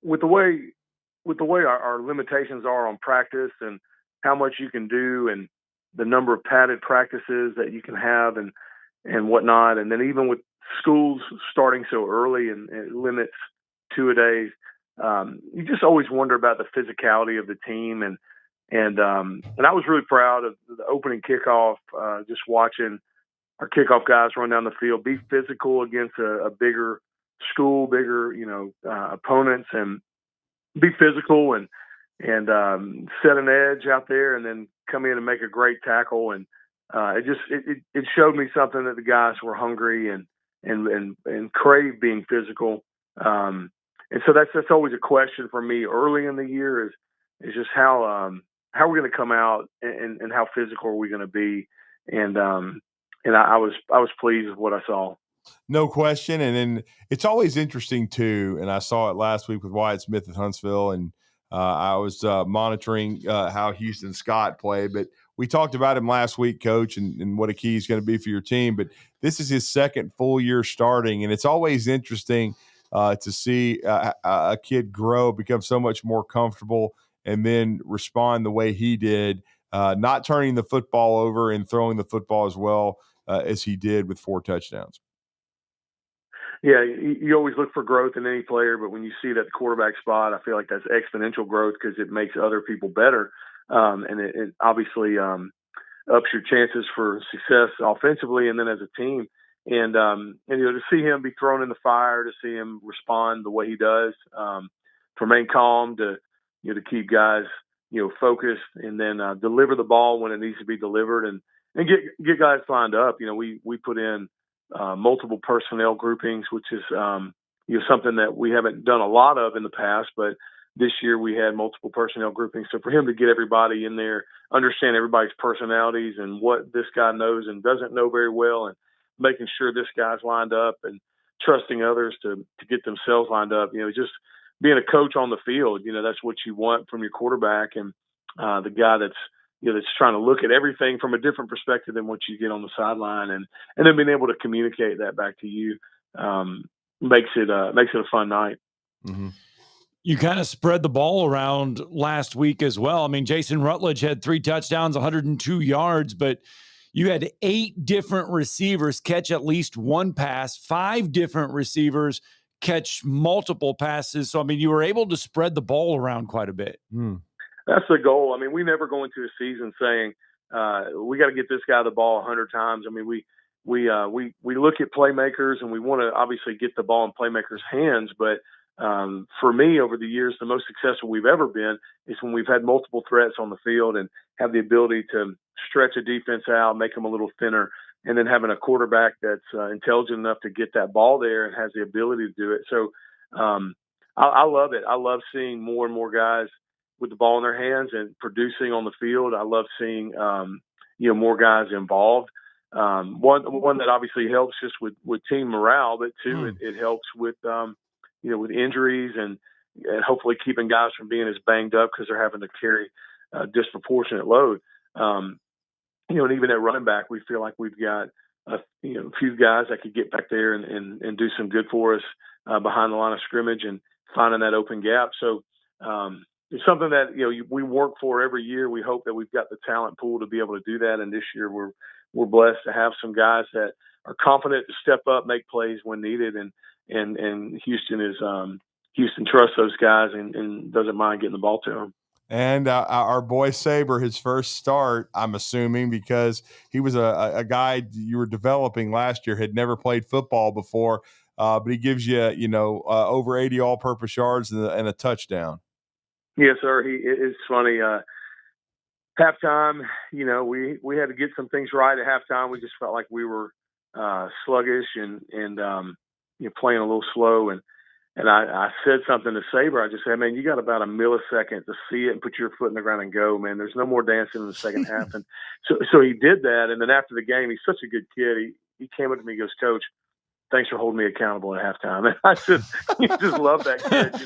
with the way our limitations are on practice and how much you can do and the number of padded practices that you can have and whatnot, and then even with schools starting so early and it limits 2-a-days, you just always wonder about the physicality of the team and I was really proud of the opening kickoff, just watching our kickoff guys run down the field, be physical against a bigger school, bigger opponents, and be physical and set an edge out there, and then come in and make a great tackle. And it showed me something that the guys were hungry and crave being physical. And so that's always a question for me early in the year is just how we're going to come out and how physical are we going to be. And I was pleased with what I saw. No question. And then it's always interesting too. And I saw it last week with Wyatt Smith at Huntsville, and I was monitoring how Houston Scott played, but we talked about him last week, Coach, and what a key he's going to be for your team. But this is his second full year starting, and it's always interesting to see a kid grow, become so much more comfortable, and then respond the way he did, not turning the football over and throwing the football as well as he did with 4 touchdowns. Yeah, you always look for growth in any player, but when you see that quarterback spot, I feel like that's exponential growth because it makes other people better, and it obviously ups your chances for success offensively and then as a team. And to see him be thrown in the fire, to see him respond the way he does, to remain calm, to keep guys focused, and then deliver the ball when it needs to be delivered, and get guys lined up. We put in multiple personnel groupings, which is something that we haven't done a lot of in the past, but this year we had multiple personnel groupings. So for him to get everybody in there, understand everybody's personalities and what this guy knows and doesn't know very well, and making sure this guy's lined up and trusting others to get themselves lined up, just being a coach on the field, that's what you want from your quarterback, and the guy that's trying to look at everything from a different perspective than what you get on the sideline, and then being able to communicate that back to you makes it a fun night. Mm-hmm. You kind of spread the ball around last week as well. I mean, Jason Rutledge had 3 touchdowns, 102 yards, but you had 8 different receivers catch at least 1 pass, 5 different receivers catch multiple passes. So, I mean, you were able to spread the ball around quite a bit. That's the goal. I mean, we never go into a season saying we got to get this guy the ball 100 times. I mean, we look at playmakers, and we want to obviously get the ball in playmakers' hands. But for me, over the years, the most successful we've ever been is when we've had multiple threats on the field and have the ability to stretch a defense out, make them a little thinner, and then having a quarterback that's intelligent enough to get that ball there and has the ability to do it. So I love it. I love seeing more and more guys with the ball in their hands and producing on the field. I love seeing, more guys involved. One that obviously helps just with team morale, but two, it helps with, with injuries and hopefully keeping guys from being as banged up because they're having to carry a disproportionate load. And even at running back, we feel like we've got a few guys that could get back there and do some good for us behind the line of scrimmage and finding that open gap. So, it's something that we work for every year. We hope that we've got the talent pool to be able to do that. And this year we're blessed to have some guys that are confident to step up, make plays when needed. And Houston trusts those guys and doesn't mind getting the ball to them. And our boy Saber, his first start, I'm assuming, because he was a guy you were developing last year, had never played football before, but he gives you, over 80 all-purpose yards and a touchdown. Yes, sir. It's funny. Halftime, we had to get some things right at halftime. We just felt like we were sluggish and playing a little slow. And I said something to Saber. I just said, man, you got about a millisecond to see it and put your foot in the ground and go, man. There's no more dancing in the second half. And so he did that. And then after the game, he's such a good kid. He came up to me and goes, Coach, thanks for holding me accountable at halftime. And I just love that kid.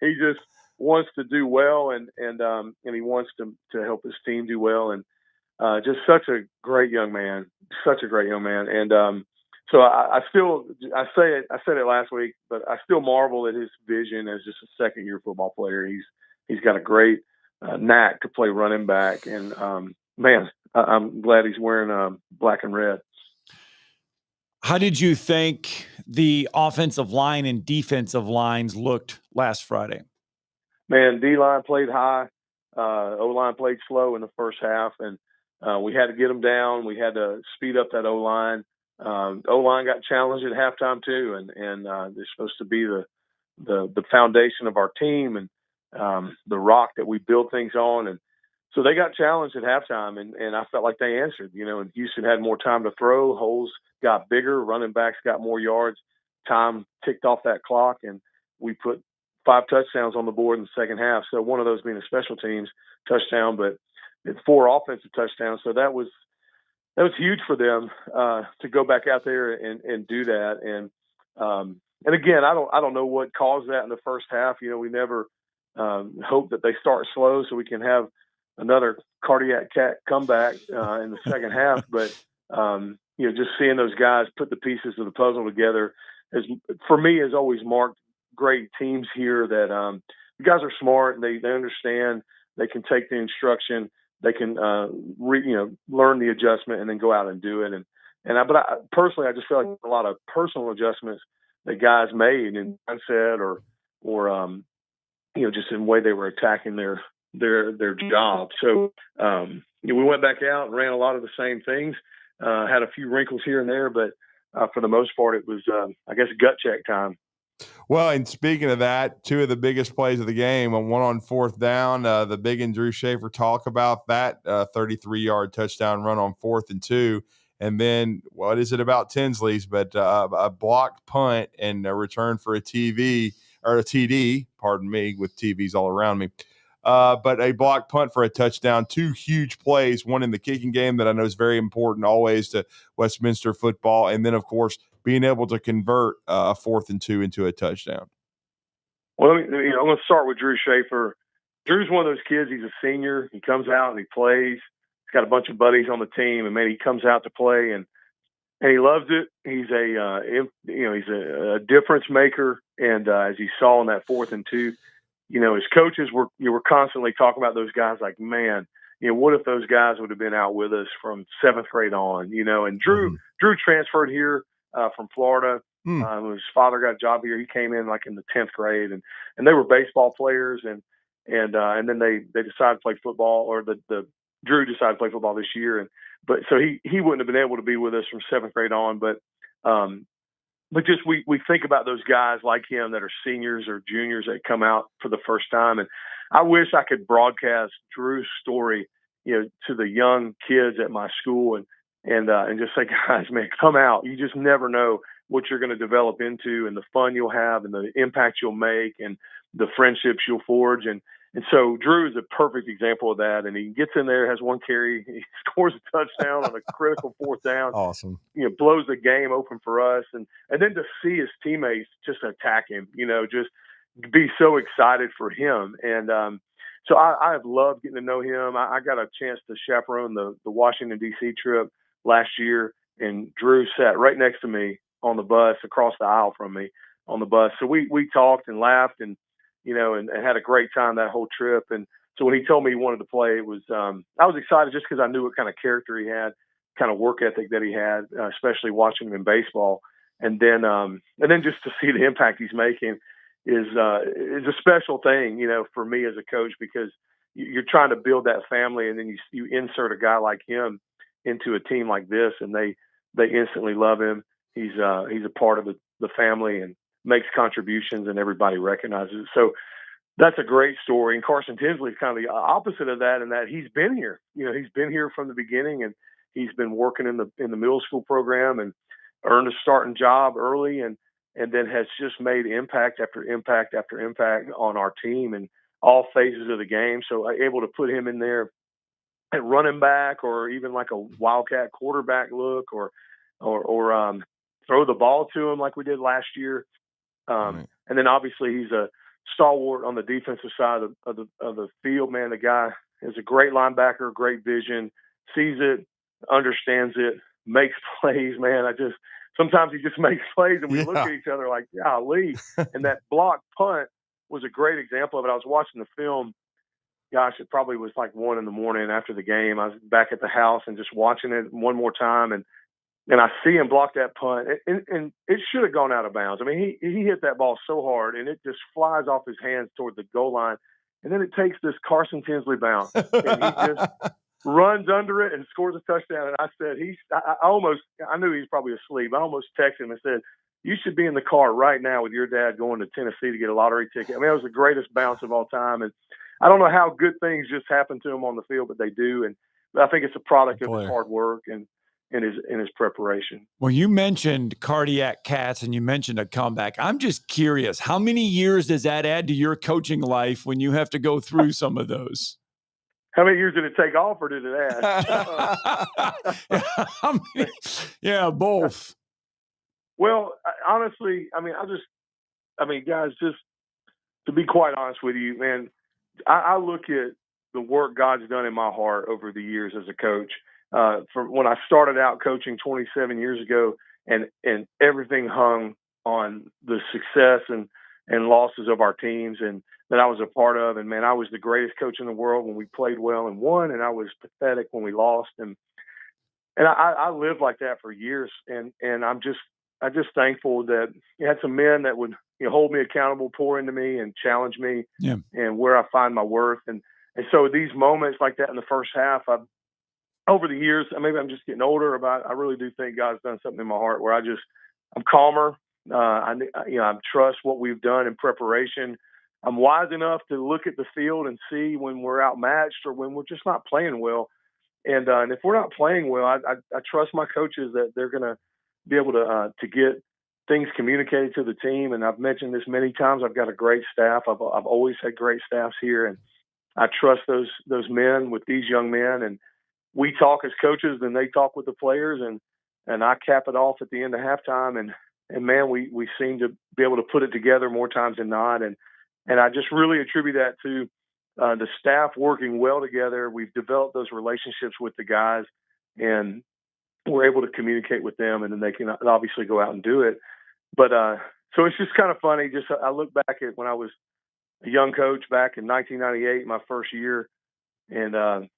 He just wants to do well, and he wants to help his team do well. And just such a great young man, And so I said it last week, but I still marvel at his vision as just a second-year football player. He's got a great knack to play running back, and man, I'm glad he's wearing black and red. How did you think the offensive line and defensive lines looked last Friday? Man, D-line played high. O-line played slow in the first half, and we had to get them down. We had to speed up that O-line. O-line got challenged at halftime too, and they're supposed to be the foundation of our team and the rock that we build things on. And so they got challenged at halftime, and I felt like they answered. And Houston had more time to throw. Holes got bigger. Running backs got more yards. Time ticked off that clock, and we put 5 touchdowns on the board in the second half. So one of those being a special teams touchdown, but it's 4 offensive touchdowns. So that was huge for them to go back out there and do that. And again, I don't know what caused that in the first half. We never hope that they start slow so we can have another cardiac cat comeback in the second half. But just seeing those guys put the pieces of the puzzle together for me has always marked great teams here. That the guys are smart and they understand. They can take the instruction. They can learn the adjustment and then go out and do it. But personally, I just feel like a lot of personal adjustments that guys made in mindset or just in the way they were attacking their job. So we went back out and ran a lot of the same things. Had a few wrinkles here and there, but for the most part, it was I guess gut check time. Well, and speaking of that, 2 of the biggest plays of the game, one on 4th down, the big and Drew Schaefer talk about that 33-yard touchdown run on 4th and 2. And then what is it about Tinsley's, but a blocked punt and a return for a TD, pardon me, with TVs all around me. But a blocked punt for a touchdown, 2 huge plays, one in the kicking game that I know is very important always to Westminster football. And then, of course, being able to convert a 4th and 2 into a touchdown. Well, I'm going to start with Drew Schaefer. Drew's one of those kids. He's a senior. He comes out and he plays. He's got a bunch of buddies on the team, and man, he comes out to play and he loves it. He's he's a difference maker. And as you saw in that 4th and 2, his coaches were constantly talking about those guys like, man, what if those guys would have been out with us from 7th grade on, and Drew transferred here from Florida. His father got a job here. He came in like in the 10th grade and they were baseball players and then they decided to play football, or the Drew decided to play football this year. But so he wouldn't have been able to be with us from 7th grade on, but just we think about those guys like him that are seniors or juniors that come out for the first time. And I wish I could broadcast Drew's story, to the young kids at my school and just say, guys, man, come out. You just never know what you're going to develop into and the fun you'll have and the impact you'll make and the friendships you'll forge. And so Drew is a perfect example of that. And he gets in there, has 1 carry, he scores a touchdown on a critical 4th down. Awesome. Blows the game open for us. And then to see his teammates just attack him, just be so excited for him. And so I have loved getting to know him. I got a chance to chaperone the Washington, D.C. trip last year, and Drew sat right next to me on the bus, across the aisle from me on the bus. So we talked and laughed and had a great time that whole trip. And so when he told me he wanted to play, it was I was excited just because I knew what kind of character he had, kind of work ethic that he had, especially watching him in baseball. And then just to see the impact he's making is a special thing, for me as a coach, because you're trying to build that family, and then you insert a guy like him into a team like this, and they instantly love him. He's a part of the family and makes contributions, and everybody recognizes it. So that's a great story. And Carson Tinsley is kind of the opposite of that, in that he's been here. He's been here from the beginning, and he's been working in the middle school program and earned a starting job early, and then has just made impact after impact after impact on our team in all phases of the game. So able to put him in there at running back, or even like a wildcat quarterback look, or throw the ball to him like we did last year. And then obviously he's a stalwart on the defensive side of the field, man. The guy is a great linebacker, great vision, sees it, understands it, makes plays, man. Sometimes he just makes plays, and we look at each other like, golly. And that block punt was a great example of it. I was watching the film. Gosh, it probably was like 1 a.m. after the game. I was back at the house and just watching it one more time, and I see him block that punt, and it should have gone out of bounds. I mean, he hit that ball so hard, and it just flies off his hands toward the goal line, and then it takes this Carson Tinsley bounce, and he just runs under it and scores a touchdown. And I said, I knew he was probably asleep. I almost texted him and said, you should be in the car right now with your dad going to Tennessee to get a lottery ticket. I mean, it was the greatest bounce of all time, and I don't know how good things just happen to him on the field, but they do, and I think it's a product of his hard work and his preparation. Well, you mentioned cardiac cats and you mentioned a comeback. I'm just curious, how many years does that add to your coaching life when you have to go through some of those? How many years did it take off, or did it add? Yeah, both. Well, honestly, guys, just to be quite honest with you, man, I look at the work God's done in my heart over the years as a coach. From when I started out coaching 27 years ago, and everything hung on the success and losses of our teams, and that I was a part of. And man, I was the greatest coach in the world when we played well and won, and I was pathetic when we lost. And I lived like that for years. And I'm just thankful that you had some men that would hold me accountable, pour into me, and challenge me, and where I find my worth. And so these moments like that in the first half, over the years, maybe I'm just getting older, I really do think God's done something in my heart where I'm calmer. I trust what we've done in preparation. I'm wise enough to look at the field and see when we're outmatched or when we're just not playing well. And if we're not playing well, I trust my coaches that they're going to be able to get things communicated to the team. And I've mentioned this many times. I've got a great staff. I've always had great staffs here, and I trust those men with these young men. And we talk as coaches, and they talk with the players, and I cap it off at the end of halftime. And man, we seem to be able to put it together more times than not. And I just really attribute that to the staff working well together. We've developed those relationships with the guys, and we're able to communicate with them, and then they can obviously go out and do it. But so it's just kind of funny. I look back at when I was a young coach back in 1998, my first year, and I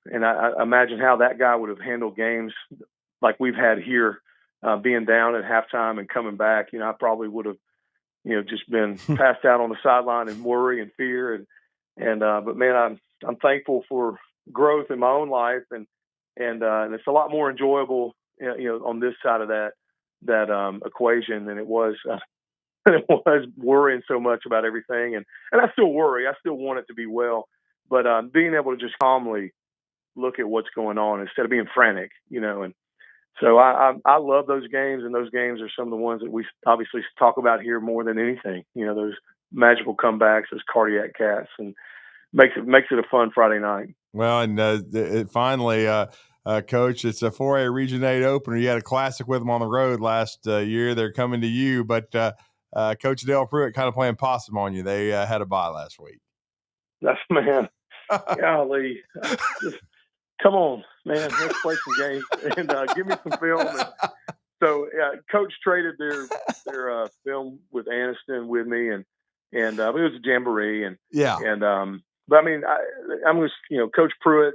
imagine how that guy would have handled games like we've had here, being down at halftime and coming back. I probably would have, just been passed out on the sideline and worry and fear. But man, I'm thankful for growth in my own life, and it's a lot more enjoyable, on this side of that equation than it was worrying so much about everything. And I still worry. I still want it to be well, but being able to just calmly look at what's going on instead of being frantic, and so I love those games, and those games are some of the ones that we obviously talk about here more than anything. Those magical comebacks, those cardiac cats, and makes it a fun Friday night. Well, and finally, Coach, it's a 4A Region 8 opener. You had a classic with them on the road last year. They're coming to you, but Coach Dale Pruitt kind of playing possum on you. They had a bye last week. That's, man, golly. Come on, man, let's play some games and give me some film. And so Coach traded their film with Anniston with me, and it was a jamboree, but I mean, I'm just, Coach Pruitt,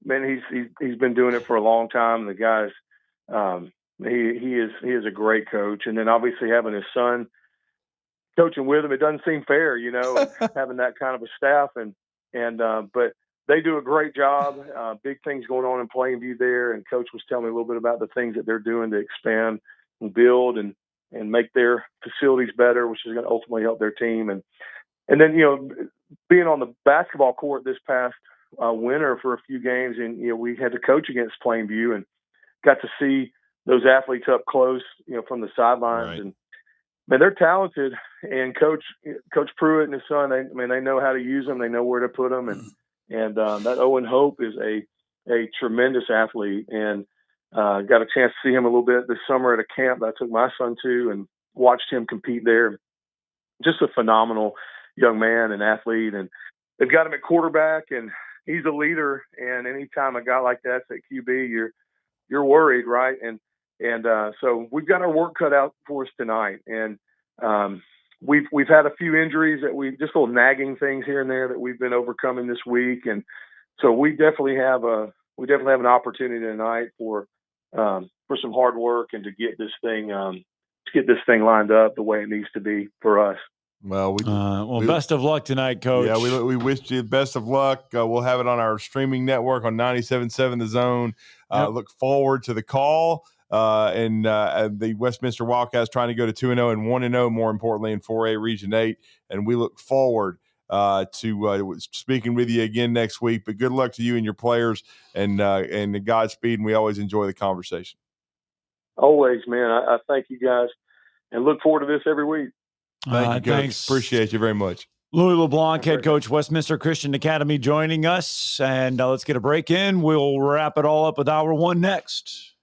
man, he's been doing it for a long time. The guy's he is a great coach, and then obviously having his son coaching with him, it doesn't seem fair, having that kind of a staff, but they do a great job. Big things going on in Plainview there, and Coach was telling me a little bit about the things that they're doing to expand and build and make their facilities better, which is going to ultimately help their team. And then, being on the basketball court this past winter for a few games, and we had to coach against Plainview and got to see those athletes up close, from the sidelines. Right. And man, they're talented. And Coach Pruitt and his son, they know how to use them. They know where to put them. And that Owen Hope is a tremendous athlete, and got a chance to see him a little bit this summer at a camp that I took my son to and watched him compete there. Just a phenomenal young man and athlete, and they've got him at quarterback, and he's a leader, and anytime a guy like that's at QB, you're worried, right? And so we've got our work cut out for us tonight, and we've had a few injuries that we just little nagging things here and there that we've been overcoming this week, and so we definitely have an opportunity tonight for some hard work and to get this thing lined up the way it needs to be for us. Well, best of luck tonight, Coach. Yeah, we wish you the best of luck. We'll have it on our streaming network on 97.7 The Zone. Look forward to the call. And the Westminster Wildcats trying to go to 2-0 and 1-0, more importantly, in 4A Region 8. And we look forward to speaking with you again next week. But good luck to you and your players, and Godspeed. And we always enjoy the conversation. Always, man. I thank you guys and look forward to this every week. Thank you, Coach. Thanks. Appreciate you very much. Louis LeBlanc, head coach, Westminster Christian Academy, joining us. And let's get a break in. We'll wrap it all up with hour one next.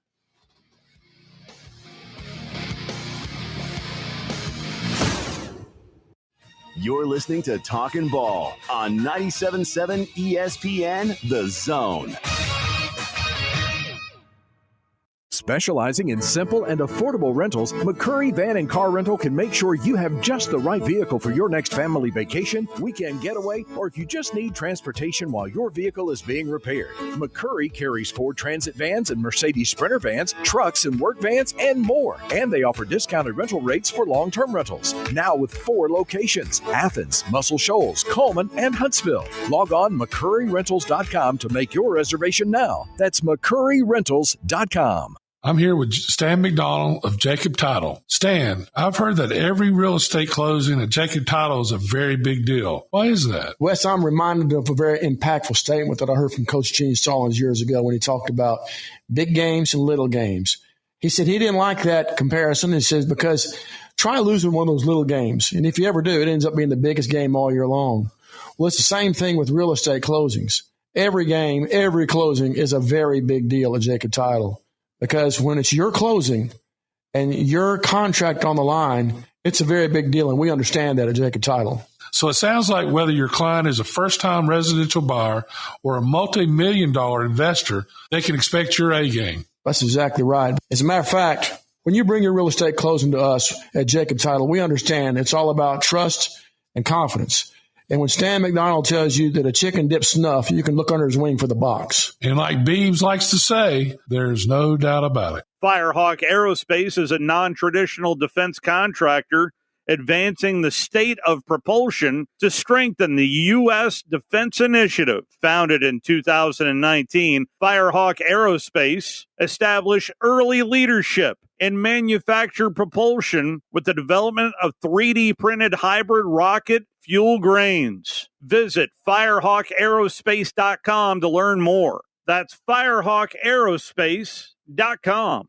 You're listening to Talkin' Ball on 97.7 ESPN The Zone. Specializing in simple and affordable rentals, McCurry Van and Car Rental can make sure you have just the right vehicle for your next family vacation, weekend getaway, or if you just need transportation while your vehicle is being repaired. McCurry carries Ford Transit vans and Mercedes Sprinter vans, trucks and work vans, and more. And they offer discounted rental rates for long-term rentals. Now with 4 locations: Athens, Muscle Shoals, Coleman, and Huntsville. Log on McCurryRentals.com to make your reservation now. That's McCurryRentals.com. I'm here with Stan McDonald of Jacob Title. Stan, I've heard that every real estate closing at Jacob Title is a very big deal. Why is that? Wes, I'm reminded of a very impactful statement that I heard from Coach Gene Stallings years ago when he talked about big games and little games. He said he didn't like that comparison. He says, because try losing one of those little games, and if you ever do, it ends up being the biggest game all year long. Well, it's the same thing with real estate closings. Every game, every closing is a very big deal at Jacob Title. Because when it's your closing and your contract on the line, it's a very big deal, and we understand that at Jacob Title. So it sounds like whether your client is a first-time residential buyer or a multi-million-dollar investor, they can expect your A game. That's exactly right. As a matter of fact, when you bring your real estate closing to us at Jacob Title, we understand it's all about trust and confidence. And when Stan McDonald tells you that a chicken dips snuff, you can look under his wing for the box. And like Beebs likes to say, there's no doubt about it. Firehawk Aerospace is a non-traditional defense contractor advancing the state of propulsion to strengthen the U.S. Defense Initiative. Founded in 2019, Firehawk Aerospace established early leadership in manufactured propulsion with the development of 3D printed hybrid rocket fuel grains. Visit firehawkaerospace.com to learn more. That's firehawkaerospace.com.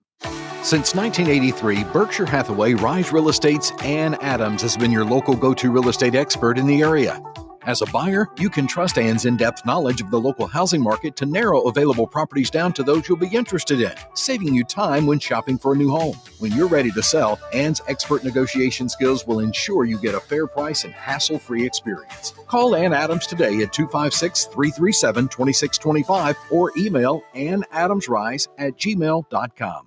Since 1983, Berkshire Hathaway Rise Real Estate's Ann Adams has been your local go-to real estate expert in the area. As a buyer, you can trust Ann's in-depth knowledge of the local housing market to narrow available properties down to those you'll be interested in, saving you time when shopping for a new home. When you're ready to sell, Ann's expert negotiation skills will ensure you get a fair price and hassle-free experience. Call Ann Adams today at 256-337-2625 or email annadamsrise@gmail.com.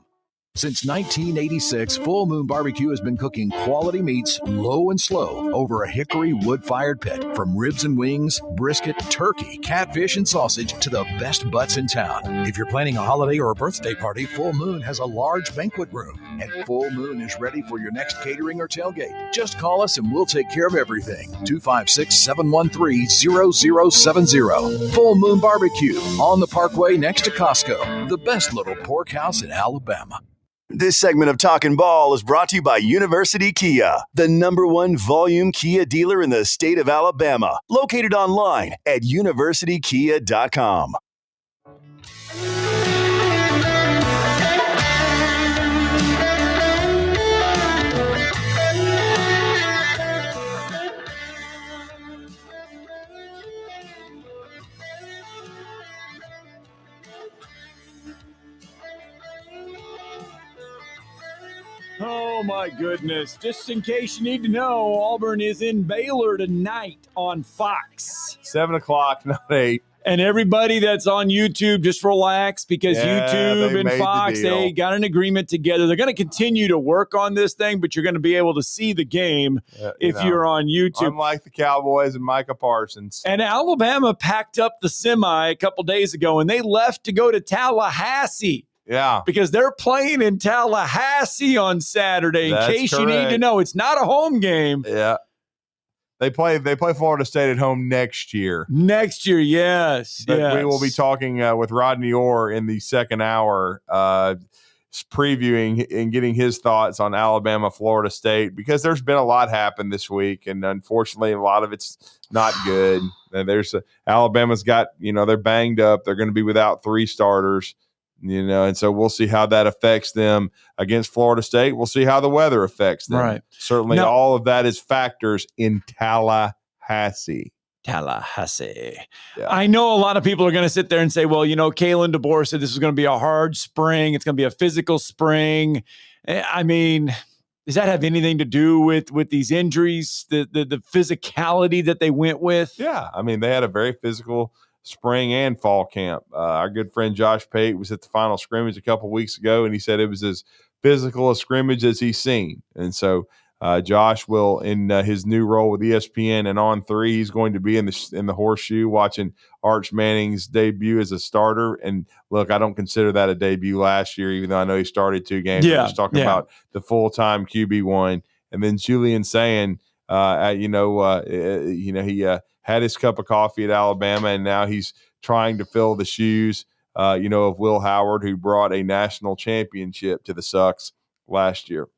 Since 1986, Full Moon Barbecue has been cooking quality meats low and slow over a hickory wood-fired pit. From ribs and wings, brisket, turkey, catfish, and sausage to the best butts in town. If you're planning a holiday or a birthday party, Full Moon has a large banquet room. And Full Moon is ready for your next catering or tailgate. Just call us and we'll take care of everything. 256-713-0070. Full Moon Barbecue on the Parkway next to Costco. The best little pork house in Alabama. This segment of Talkin' Ball is brought to you by University Kia, the #1 volume Kia dealer in the state of Alabama. Located online at universitykia.com. Oh, my goodness. Just in case you need to know, Auburn is in Baylor tonight on Fox. 7 o'clock, not 8. And everybody that's on YouTube, just relax because YouTube and Fox, they got an agreement together. They're going to continue to work on this thing, but you're going to be able to see the game if you're on YouTube. Unlike the Cowboys and Micah Parsons. And Alabama packed up the semi a couple days ago, and they left to go to Tallahassee. Yeah. Because they're playing in Tallahassee on Saturday. In case you need to know, it's not a home game. Yeah. They play Florida State at home next year. Next year, yes. But we will be talking with Rodney Orr in the second hour, previewing and getting his thoughts on Alabama, Florida State, because there's been a lot happen this week, and unfortunately, a lot of it's not good. And Alabama's got, they're banged up. They're going to be without 3 starters. And so we'll see how that affects them against Florida State. We'll see how the weather affects them. Right. Certainly all of that is factors in Tallahassee. Yeah. I know a lot of people are going to sit there and say, well, Kalen DeBoer said this is going to be a hard spring. It's going to be a physical spring. I mean, does that have anything to do with these injuries, the physicality that they went with? Yeah. I mean, they had a very physical spring and fall camp. Our good friend Josh Pate was at the final scrimmage a couple weeks ago, and he said it was as physical a scrimmage as he's seen. And so Josh will, in his new role with ESPN and On3, he's going to be in the horseshoe watching Arch Manning's debut as a starter. And look, I don't consider that a debut last year, even though I know he started 2 games. Yeah, I'm just talking about the full-time QB1. And then Julian saying, he had his cup of coffee at Alabama, and now he's trying to fill the shoes, of Will Howard, who brought a national championship to the Sucks last year.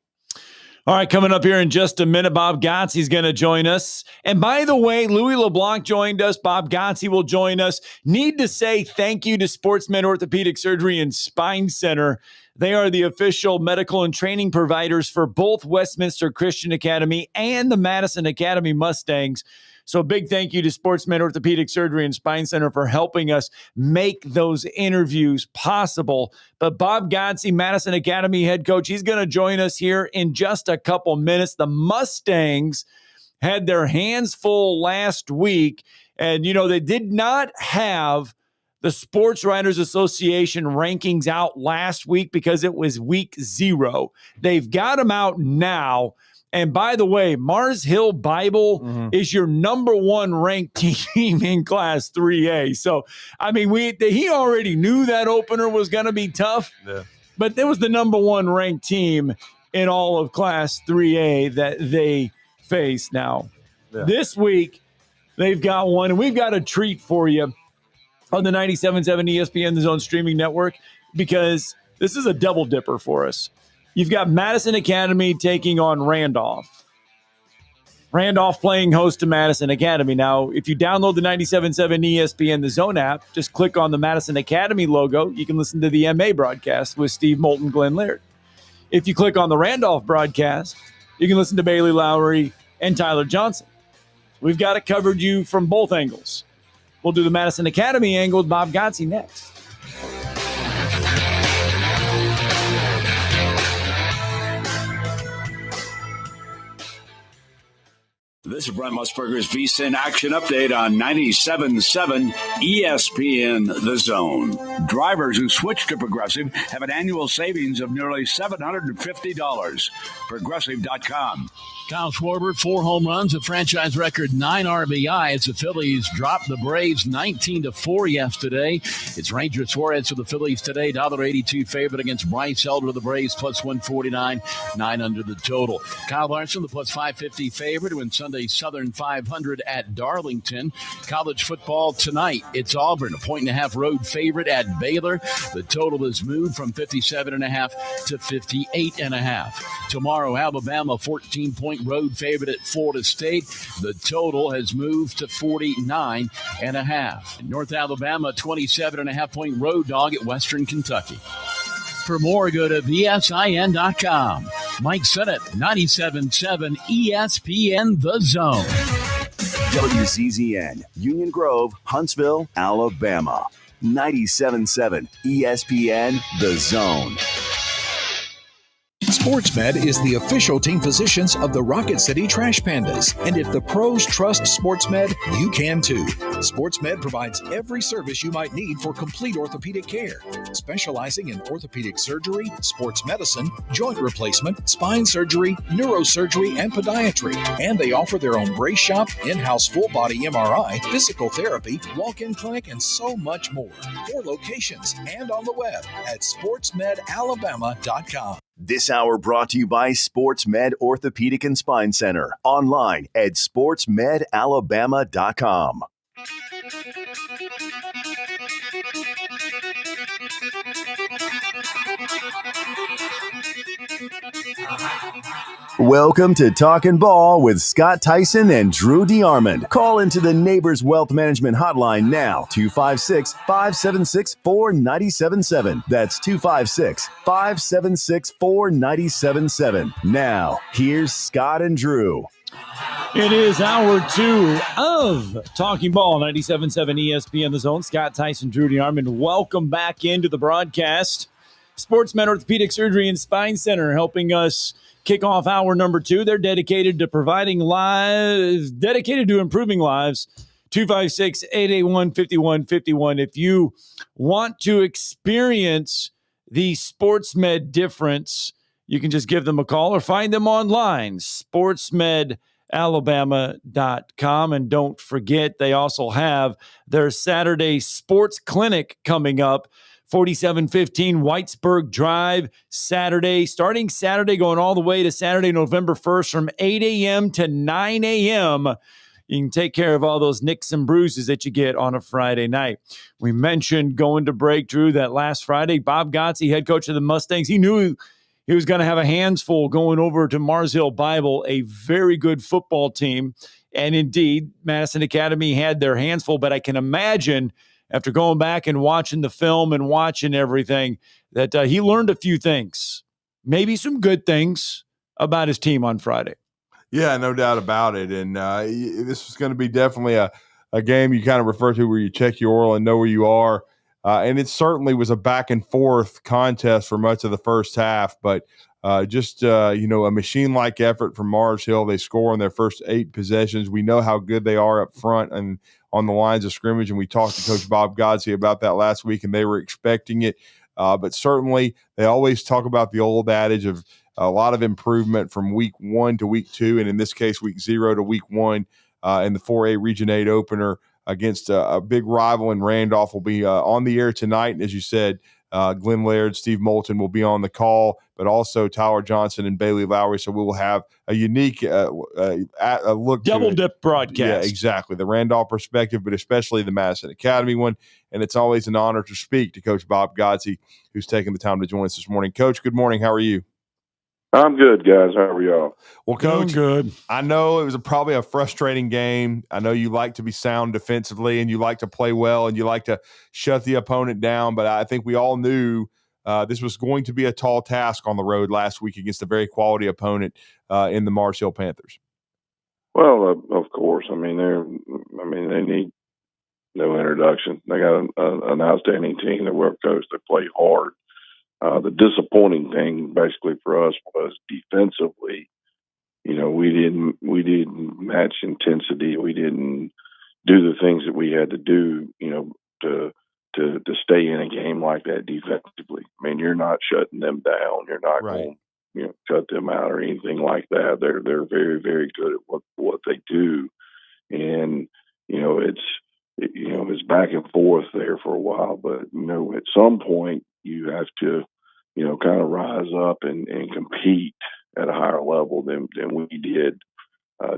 All right, coming up here in just a minute, Bob Godsey's going to join us. And by the way, Louis LeBlanc joined us. Bob Godsey will join us. Need to say thank you to Sportsman Orthopedic Surgery and Spine Center. They are the official medical and training providers for both Westminster Christian Academy and the Madison Academy Mustangs. So a big thank you to Sportsman Orthopedic Surgery and Spine Center for helping us make those interviews possible. But Bob Godsey, Madison Academy head coach, he's going to join us here in just a couple minutes. The Mustangs had their hands full last week, and, they did not have the Sports Writers Association rankings out last week because it was week 0. They've got them out now. And by the way, Mars Hill Bible is your number 1 ranked team in Class 3A. So, I mean, he already knew that opener was going to be tough, but it was the number 1 ranked team in all of Class 3A that they face now. This week, they've got one, and we've got a treat for you on the 97.7 ESPN The Zone streaming network, because this is a double dipper for us. You've got Madison Academy taking on Randolph. Randolph playing host to Madison Academy. Now, if you download the 97.7 ESPN The Zone app, just click on the Madison Academy logo. You can listen to the MA broadcast with Steve Moulton, Glenn Laird. If you click on the Randolph broadcast, you can listen to Bailey Lowry and Tyler Johnson. We've got it covered you from both angles. We'll do the Madison Academy angle with Bob Godsey next. This is Brent Musburger's VSiN Action Update on 97.7 ESPN The Zone. Drivers who switch to Progressive have an annual savings of nearly $750. Progressive.com. Kyle Schwarber, 4 home runs, a franchise record 9 RBI as the Phillies dropped the Braves 19-4 yesterday. It's Ranger Suarez for the Phillies today, $1.82 favorite against Bryce Elder of the Braves, plus 149, 9 under the total. Kyle Larson, the plus 550 favorite to win Sunday Southern 500 at Darlington. College football tonight, it's Auburn, a 1.5 road favorite at Baylor. The total is moved from 57.5 to 58.5. Tomorrow, Alabama, 14-point road favorite at Florida State. The total has moved to 49.5. North Alabama, 27.5-point road dog at Western Kentucky. For more, go to VSIN.com. Mike Sennett, 97.7 ESPN The Zone. WZZN, Union Grove, Huntsville, Alabama. 97.7 ESPN The Zone. SportsMed is the official team physicians of the Rocket City Trash Pandas. And if the pros trust SportsMed, you can too. SportsMed provides every service you might need for complete orthopedic care, specializing in orthopedic surgery, sports medicine, joint replacement, spine surgery, neurosurgery, and podiatry. And they offer their own brace shop, in-house full-body MRI, physical therapy, walk-in clinic, and so much more. 4 locations and on the web at sportsmedalabama.com. This hour brought to you by SportsMed Orthopedic and Spine Center. Online at sportsmedalabama.com. Welcome to Talkin' Ball with Scott Tyson and Drew DeArmond. Call into the Neighbors Wealth Management Hotline now, 256-576-4977. That's 256-576-4977. Now, here's Scott and Drew. It is hour 2 of Talking Ball, 97.7 ESPN The Zone. Scott Tyson, Drew DeArmond. Welcome back into the broadcast. SportsMed Orthopedic Surgery and Spine Center helping us kick off hour number 2. They're dedicated to improving lives. 256-881-5151. If you want to experience the SportsMed difference, you can just give them a call or find them online, sportsmedalabama.com. And don't forget, they also have their Saturday sports clinic coming up, 4715 Whitesburg Drive, starting Saturday, going all the way to Saturday, November 1st from 8 a.m. to 9 a.m. You can take care of all those nicks and bruises that you get on a Friday night. We mentioned going to break, Drew, that last Friday, Bob Godsey, head coach of the Mustangs, he knew he was going to have a hands full going over to Mars Hill Bible, a very good football team. And indeed, Madison Academy had their hands full, but I can imagine after going back and watching the film and watching everything that he learned a few things, maybe some good things about his team on Friday. Yeah, no doubt about it. And this is going to be definitely a game you kind of refer to where you check your oil and know where you are. And it certainly was a back and forth contest for much of the first half, but a machine-like effort from Mars Hill. They score on their first 8 possessions. We know how good they are up front and on the lines of scrimmage, and we talked to Coach Bob Godsey about that last week, and they were expecting it. But certainly they always talk about the old adage of a lot of improvement from week 1 to week 2, and in this case, week 0 to week 1 in the 4A Region 8 opener against a big rival in Randolph. Will be on the air tonight, and as you said, Glenn Laird, Steve Moulton will be on the call, but also Tyler Johnson and Bailey Lowry. So we will have a unique look. Double dip broadcast. Yeah, exactly. The Randolph perspective, but especially the Madison Academy one. And it's always an honor to speak to Coach Bob Godsey, who's taking the time to join us this morning. Coach, good morning. How are you? I'm good, guys. How are y'all? Well, Coach, good. I know it was probably a frustrating game. I know you like to be sound defensively and you like to play well and you like to shut the opponent down, but I think we all knew this was going to be a tall task on the road last week against a very quality opponent in the Mars Hill Panthers. Well, of course. I mean, they need no introduction. They got an outstanding team. They work coached. They play hard. The disappointing thing basically for us was defensively, we didn't match intensity. We didn't do the things that we had to do, to stay in a game like that defensively. I mean, you're not shutting them down. You're not going to, cut them out or anything like that. They're very, very good at what they do. And, it's back and forth there for a while, but, at some point you have to, kind of rise up and compete at a higher level than we did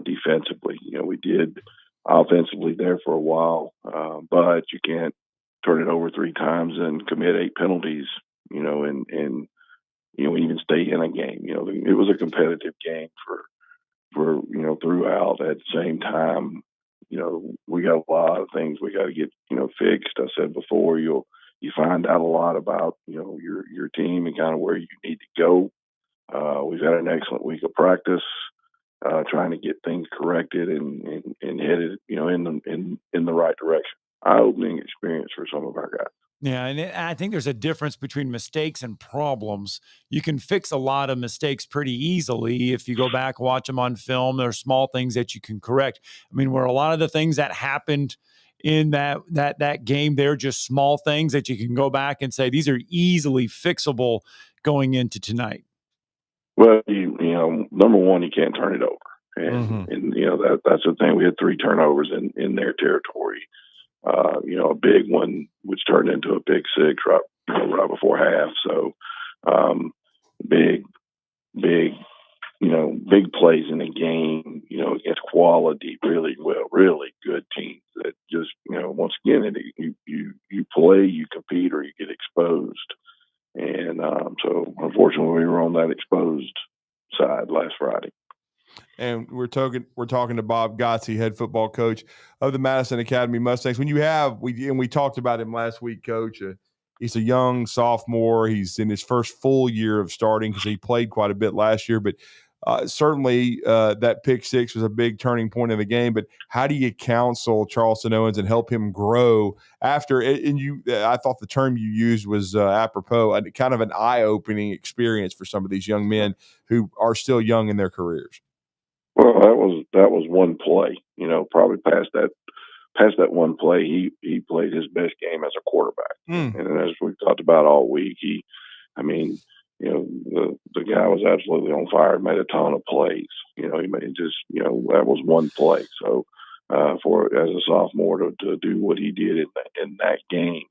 defensively. We did offensively there for a while, but you can't turn it over 3 times and commit 8 penalties, and even stay in a game. It was a competitive game for throughout. At the same time, we got a lot of things we got to get, fixed. I said before, you find out a lot about, your team and kind of where you need to go. We've had an excellent week of practice, trying to get things corrected and headed, in the right direction. Eye-opening experience for some of our guys. Yeah, and I think there's a difference between mistakes and problems. You can fix a lot of mistakes pretty easily if you go back, watch them on film. There are small things that you can correct. I mean, where a lot of the things that happened in that game, they're just small things that you can go back and say these are easily fixable going into tonight. Well, you know, number one, you can't turn it over, and you know that's the thing. We had 3 turnovers in their territory. You know, a big one which turned into a big 6 right before half. So, big, you know, big plays in the game. You know, against quality, really good teams that just, you know, once again, you play, you compete, or you get exposed. And so, unfortunately, we were on that exposed side last Friday. And we're talking to Bob Godsey, head football coach of the Madison Academy Mustangs. When you have we talked about him last week, Coach. He's a young sophomore. He's in his first full year of starting because he played quite a bit last year. But certainly that pick 6 was a big turning point in the game. But how do you counsel Charleston Owens and help him grow after? And I thought the term you used was apropos, kind of an eye-opening experience for some of these young men who are still young in their careers. Well, that was one play. You know, probably past that one play, he played his best game as a quarterback. And as we've talked about all week, you know, the guy was absolutely on fire. Made a ton of plays. You know, he made that was one play. So for as a sophomore to do what he did in that game,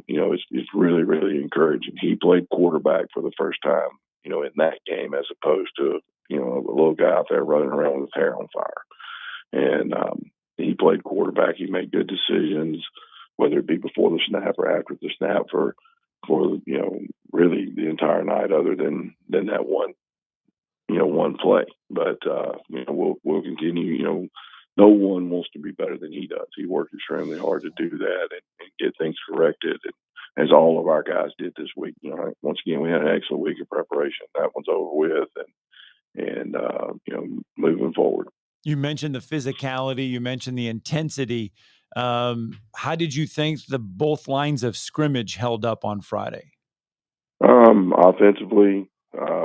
you know, it's really, really encouraging. He played quarterback for the first time, you know, in that game, as opposed to, you know, a little guy out there running around with his hair on fire. And he played quarterback. He made good decisions, whether it be before the snap or after the snap, for you know, really the entire night, other than that one play. But you know, we'll continue. You know, no one wants to be better than he does. He worked extremely hard to do that and get things corrected, and as all of our guys did this week. You know, once again, we had an excellent week of preparation. That one's over with, and you know, moving forward. You mentioned the physicality. You mentioned the intensity. How did you think both lines of scrimmage held up on Friday? Offensively,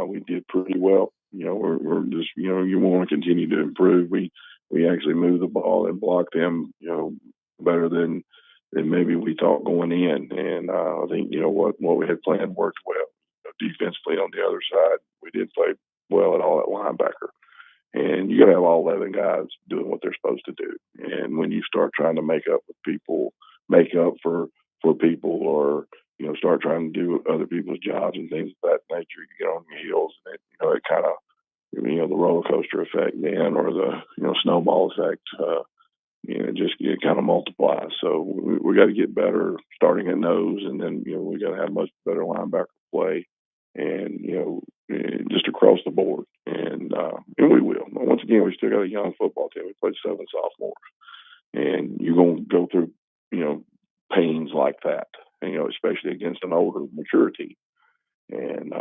we did pretty well. You know, we're just, you know, you want to continue to improve. We actually moved the ball and blocked them, you know, better than maybe we thought going in. And I think, you know, what we had planned worked well. Defensively on the other side, we did play well at all at linebacker. And you got to have all 11 guys doing what they're supposed to do. And when you start trying to make up for people, or, you know, start trying to do other people's jobs and things of that nature, you get on your heels, and it kind of, you know, the roller coaster effect then, or the, you know, snowball effect, you know, it kind of multiplies. So we got to get better starting at nose, and then, you know, we got to have much better linebacker play, and, you know, just across the board. And we will. Once again, we still got a young football team. We played 7 sophomores, and you're going to go through, you know, pains like that, and, you know, especially against an older, mature team. And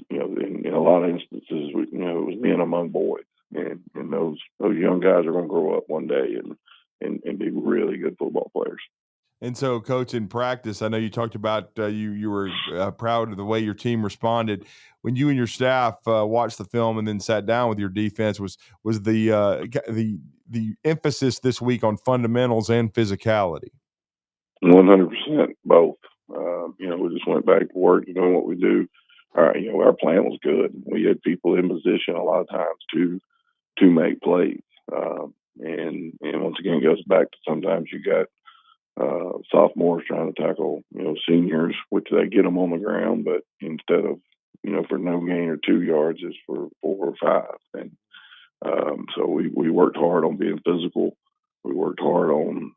you know, in a lot of instances, you know, it was men among boys, and those young guys are going to grow up one day and be really good football players. And so, Coach, in practice, I know you talked about you were proud of the way your team responded. When you and your staff watched the film and then sat down with your defense, was the emphasis this week on fundamentals and physicality? 100% both. You know, we just went back to work, doing what we do. You know, our plan was good. We had people in position a lot of times to make plays. And once again, it goes back to sometimes you got sophomores trying to tackle, you know, seniors, which they get them on the ground, but instead of, you know, for no gain or 2 yards, it's for 4 or 5. And so we worked hard on being physical. We worked hard on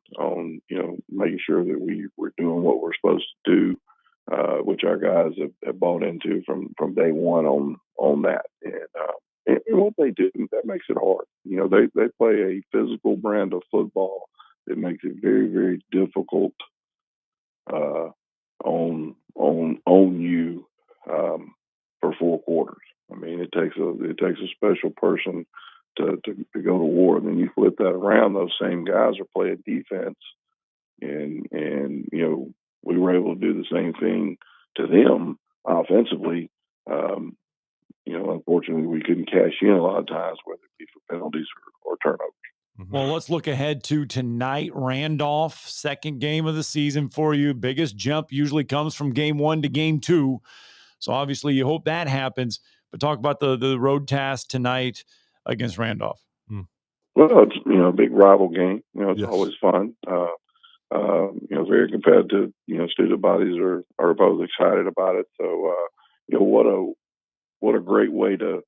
you know, making sure that we were doing what we're supposed to do, which our guys have bought into from day one on that. And what they do, that makes it hard. You know, they play a physical brand of football that makes it very, very difficult on you for 4 quarters. I mean, it takes a special person to go to war. And then you flip that around; those same guys are playing defense and we were able to do the same thing to them offensively. Unfortunately, we couldn't cash in a lot of times, whether it be for penalties or turnovers. Well, let's look ahead to tonight. Randolph, second game of the season for you. Biggest jump usually comes from game 1 to game 2. So obviously you hope that happens. But talk about the road task tonight against Randolph. Well, it's a big rival game. It's always fun. Very competitive. Student bodies are both excited about it. So what a great way to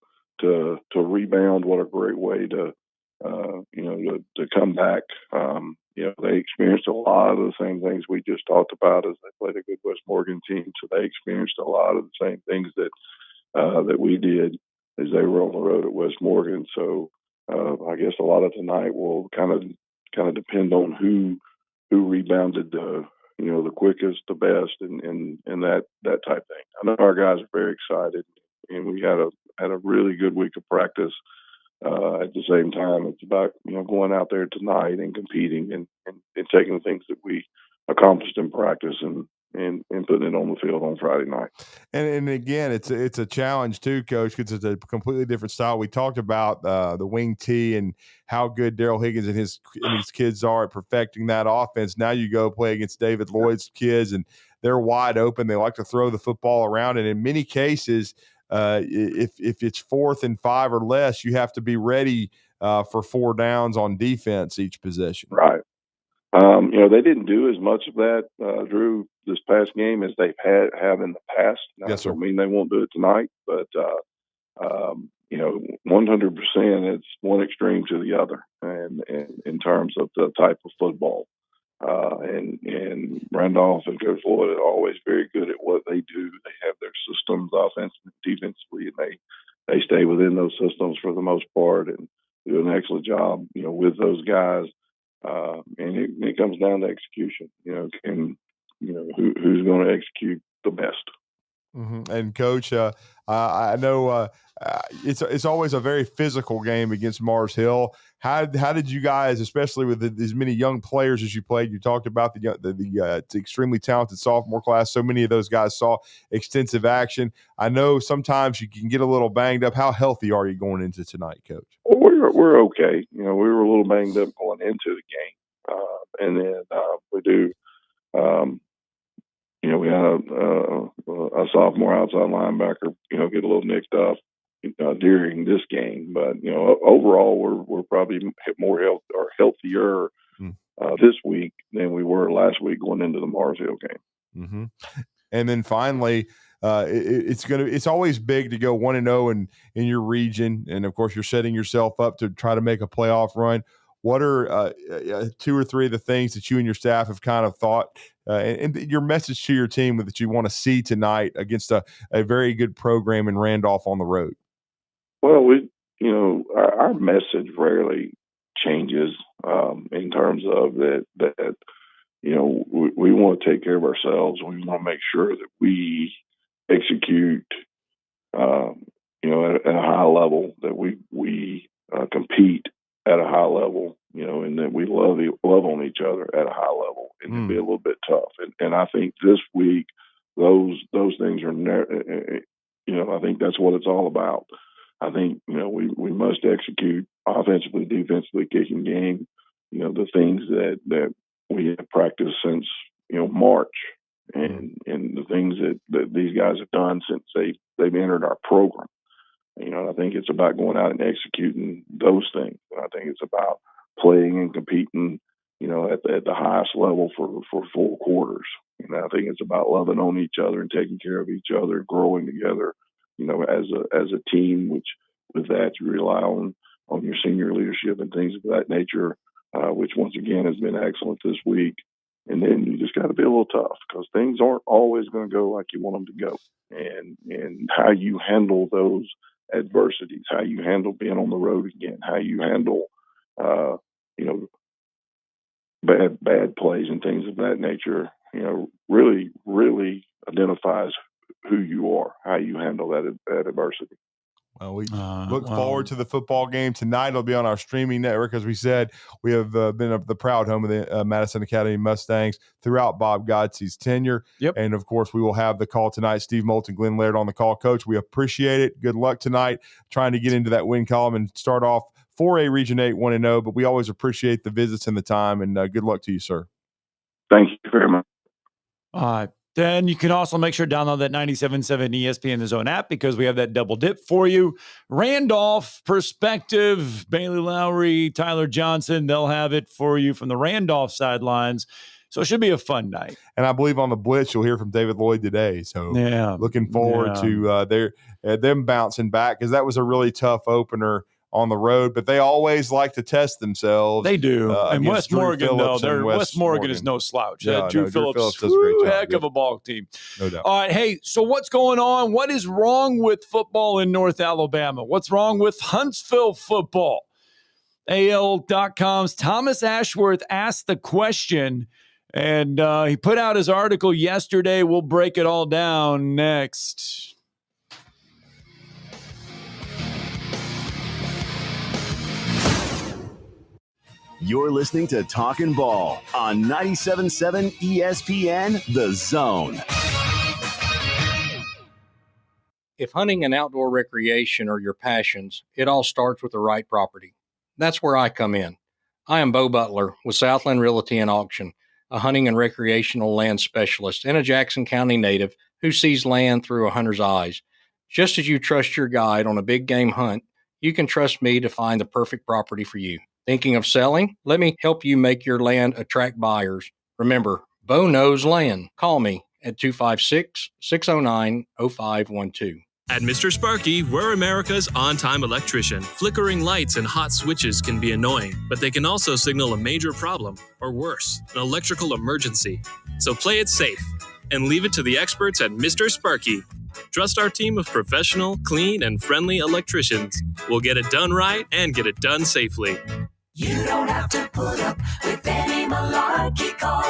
rebound. What a great way to come back. They experienced a lot of the same things we just talked about as they played a good West Morgan team. So they experienced a lot of the same things that we did as they were on the road at West Morgan. So I guess a lot of tonight will kind of depend on who rebounded the quickest, the best, and that type thing. I know our guys are very excited, and we had a really good week of practice. At the same time, it's about going out there tonight and competing and taking the things that we accomplished in practice and putting it on the field on Friday night. And again, it's a challenge too, Coach, because it's a completely different style. We talked about the wing tee and how good Daryl Higgins and his kids are at perfecting that offense. Now you go play against David Lloyd's kids, and they're wide open. They like to throw the football around, and in many cases, if it's 4th and 5 or less, you have to be ready for 4 downs on defense each possession. Right. They didn't do as much of that, Drew, this past game as they've have in the past. Now, Yes, sir. I don't mean they won't do it tonight, but 100%, it's one extreme to the other, and in terms of the type of football. And Randolph and Coach Lloyd are always very good at what they do. They have their systems offensively and defensively, and they stay within those systems for the most part and do an excellent job, with those guys. And it comes down to execution, who's going to execute the best. Mm-hmm. And Coach, I know it's always a very physical game against Mars Hill. How did you guys, especially with as many young players as you played, you talked about the extremely talented sophomore class. So many of those guys saw extensive action. I know sometimes you can get a little banged up. How healthy are you going into tonight, Coach? Well, we're okay. We were a little banged up going into the game, and then we do. We had a sophomore outside linebacker, get a little nicked up during this game. But overall, we're probably more healthier this week than we were last week going into the Mars Hill game. Mm-hmm. And then finally, it's always big to go 1-0 in your region, and of course, you're setting yourself up to try to make a playoff run. What are 2 or 3 of the things that you and your staff have kind of thought, and your message to your team that you want to see tonight against a very good program in Randolph on the road? Well, our message rarely changes in terms of that. We want to take care of ourselves. We want to make sure that we execute, at a high level, that we compete at a high level, and that we love on each other at a high level, and to be a little bit tough. And I think this week, those things are, I think that's what it's all about. I think, we must execute offensively, defensively, kicking game, the things that we have practiced since, March, and the things that these guys have done since they've entered our program. I think it's about going out and executing those things. And I think it's about playing and competing, at the highest level for 4 quarters. I think it's about loving on each other and taking care of each other, growing together, as a team, which with that you rely on your senior leadership and things of that nature, which once again has been excellent this week. And then you just got to be a little tough, because things aren't always going to go like you want them to go. And how you handle those adversities, how you handle being on the road again, how you handle, bad plays and things of that nature, really, really identifies who you are, how you handle that adversity. Well, we look forward to the football game tonight. It'll be on our streaming network. As we said, we have been the proud home of the Madison Academy Mustangs throughout Bob Godsey's tenure. Yep. And, of course, we will have the call tonight. Steve Moulton, Glenn Laird on the call. Coach, we appreciate it. Good luck tonight trying to get into that win column and start off 4A Region 8 1-0. But we always appreciate the visits and the time, and good luck to you, sir. Thank you very much. Then you can also make sure to download that 97.7 ESPN The Zone app because we have that double dip for you. Randolph perspective, Bailey Lowry, Tyler Johnson, they'll have it for you from the Randolph sidelines. So it should be a fun night. And I believe on the Blitz, you'll hear from David Lloyd today. So looking forward to them bouncing back because that was a really tough opener on the road, but they always like to test themselves. They do. And West Morgan, though, West Morgan is no slouch. Drew Phillips does a great job. Heck of a ball team. No doubt. All right, hey, so what's going on? What is wrong with football in North Alabama? What's wrong with Huntsville football? AL.com's Thomas Ashworth asked the question, and he put out his article yesterday. We'll break it all down next. You're listening to Talkin' Ball on 97.7 ESPN The Zone. If hunting and outdoor recreation are your passions, it all starts with the right property. That's where I come in. I am Bo Butler with Southland Realty and Auction, a hunting and recreational land specialist and a Jackson County native who sees land through a hunter's eyes. Just as you trust your guide on a big game hunt, you can trust me to find the perfect property for you. Thinking of selling? Let me help you make your land attract buyers. Remember, Bo knows land. Call me at 256-609-0512. At Mr. Sparky, we're America's on-time electrician. Flickering lights and hot switches can be annoying, but they can also signal a major problem, or worse, an electrical emergency. So play it safe and leave it to the experts at Mr. Sparky. Trust our team of professional, clean, and friendly electricians. We'll get it done right and get it done safely. You don't have to put up with any malarkey. Call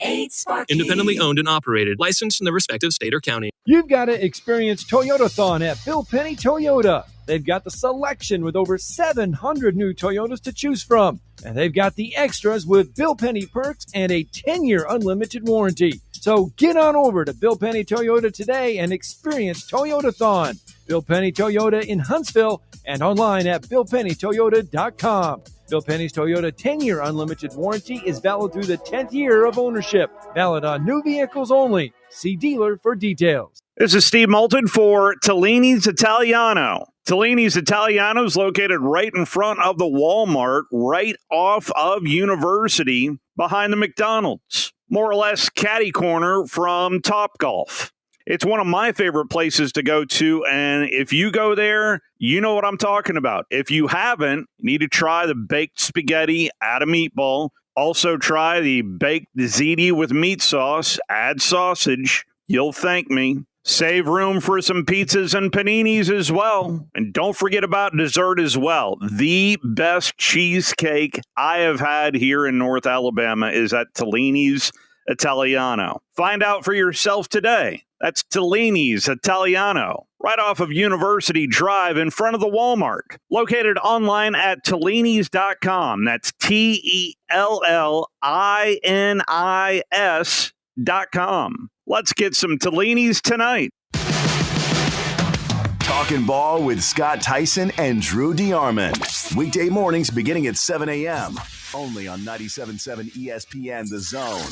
888-8-SPARKY. Independently owned and operated, licensed in the respective state or county. You've got to experience Toyotathon at Bill Penny Toyota. They've got the selection with over 700 new Toyotas to choose from. And they've got the extras with Bill Penny perks and a 10-year unlimited warranty. So get on over to Bill Penny Toyota today and experience Toyotathon. Bill Penny Toyota in Huntsville and online at BillPennyToyota.com. Bill Penny's Toyota 10-year unlimited warranty is valid through the 10th year of ownership. Valid on new vehicles only. See dealer for details. This is Steve Moulton for Tellini's Italiano. Tellini's Italiano is located right in front of the Walmart, right off of University, behind the McDonald's. More or less catty corner from Topgolf. It's one of my favorite places to go to, and if you go there, you know what I'm talking about. If you haven't, you need to try the baked spaghetti, add a meatball. Also try the baked ziti with meat sauce, add sausage. You'll thank me. Save room for some pizzas and paninis as well. And don't forget about dessert as well. The best cheesecake I have had here in North Alabama is at Tellini's Italiano. Find out for yourself today. That's Tellini's Italiano, right off of University Drive in front of the Walmart. Located online at Tellinis.com. That's TELLINIS.com. Let's get some Tellini's tonight. Talkin' Ball with Scott Tyson and Drew DeArmond. Weekday mornings beginning at 7 a.m. Only on 97.7 ESPN The Zone.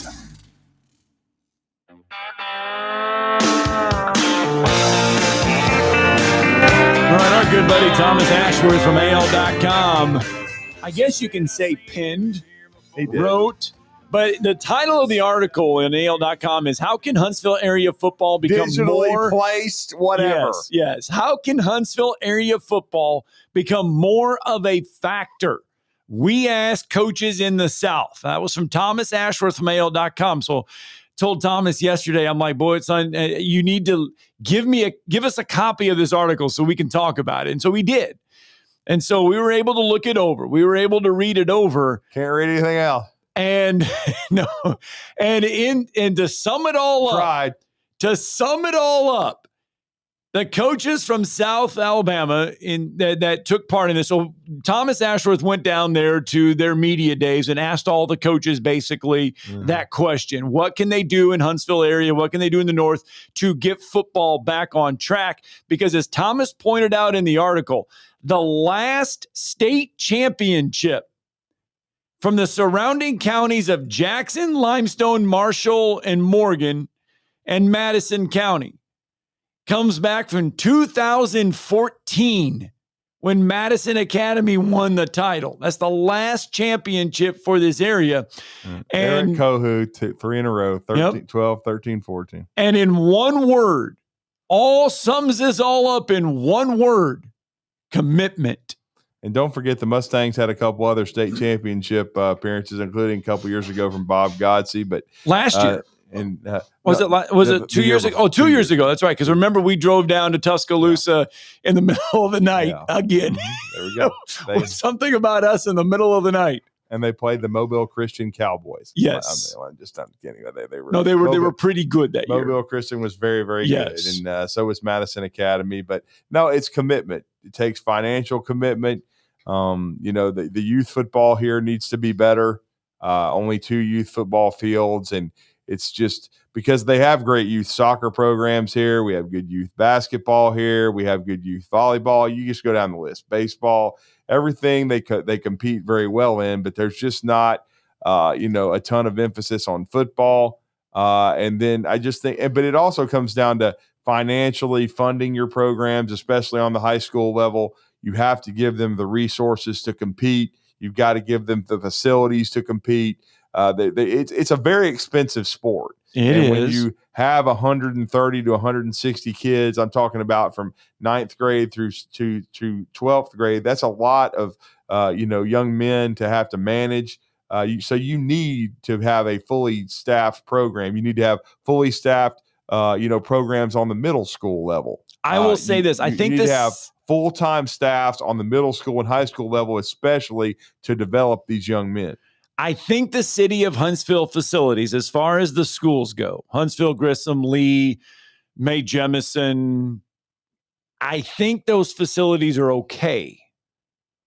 All right, our good buddy Thomas Ashworth from AL.com, I guess you can say pinned, wrote, but the title of the article in AL.com is How Can Huntsville Area Football Become Digitally More placed, whatever. Yes. How can Huntsville area football become more of a factor? We asked coaches in the South. That was from Thomas Ashworth from AL.com. So told Thomas yesterday, I'm like, boy, son, you need to give us a copy of this article so we can talk about it. And so we did. And so we were able to look it over. We were able to read it over. Can't read anything else. And no, and to sum it all up, The coaches from South Alabama that took part in this. So Thomas Ashworth went down there to their media days and asked all the coaches basically that question. What can they do in Huntsville area? What can they do in the North to get football back on track? Because as Thomas pointed out in the article, the last state championship from the surrounding counties of Jackson, Limestone, Marshall, and Morgan, and Madison County comes back from 2014 when Madison Academy won the title. That's the last championship for this area. Eric And Kohu, 3 in a row, 13, 12, 13, 14. And in one word, all sums this all up in one word: commitment. And don't forget the Mustangs had a couple other state championship appearances, including a couple years ago from Bob Godsey. But last year. And was it 2 years ago? Oh, 2 years ago. That's right. Because remember, we drove down to Tuscaloosa in the middle of the night again. There we go. Something about us in the middle of the night. And they played the Mobile Christian Cowboys. Yes. I'm kidding. They were pretty good that year. Mobile Christian was very, very good. And so was Madison Academy. But no, it's commitment. It takes financial commitment. The youth football here needs to be better. Only 2 youth football fields, and it's just because they have great youth soccer programs here. We have good youth basketball here. We have good youth volleyball. You just go down the list. Baseball, everything they compete very well in, but there's just not a ton of emphasis on football. And then I just think, but it also comes down to financially funding your programs, especially on the high school level. You have to give them the resources to compete. You've got to give them the facilities to compete. It's a very expensive sport. When you have 130 to 160 kids, I'm talking about from 9th grade through to 12th grade, that's a lot of young men to have to manage. So you need to have a fully staffed program. You need to have fully staffed programs on the middle school level. I will say this. I think you need this to have full-time staffs on the middle school and high school level, especially to develop these young men. I think the city of Huntsville facilities, as far as the schools go, Huntsville, Grissom, Lee, May Jemison, I think those facilities are okay.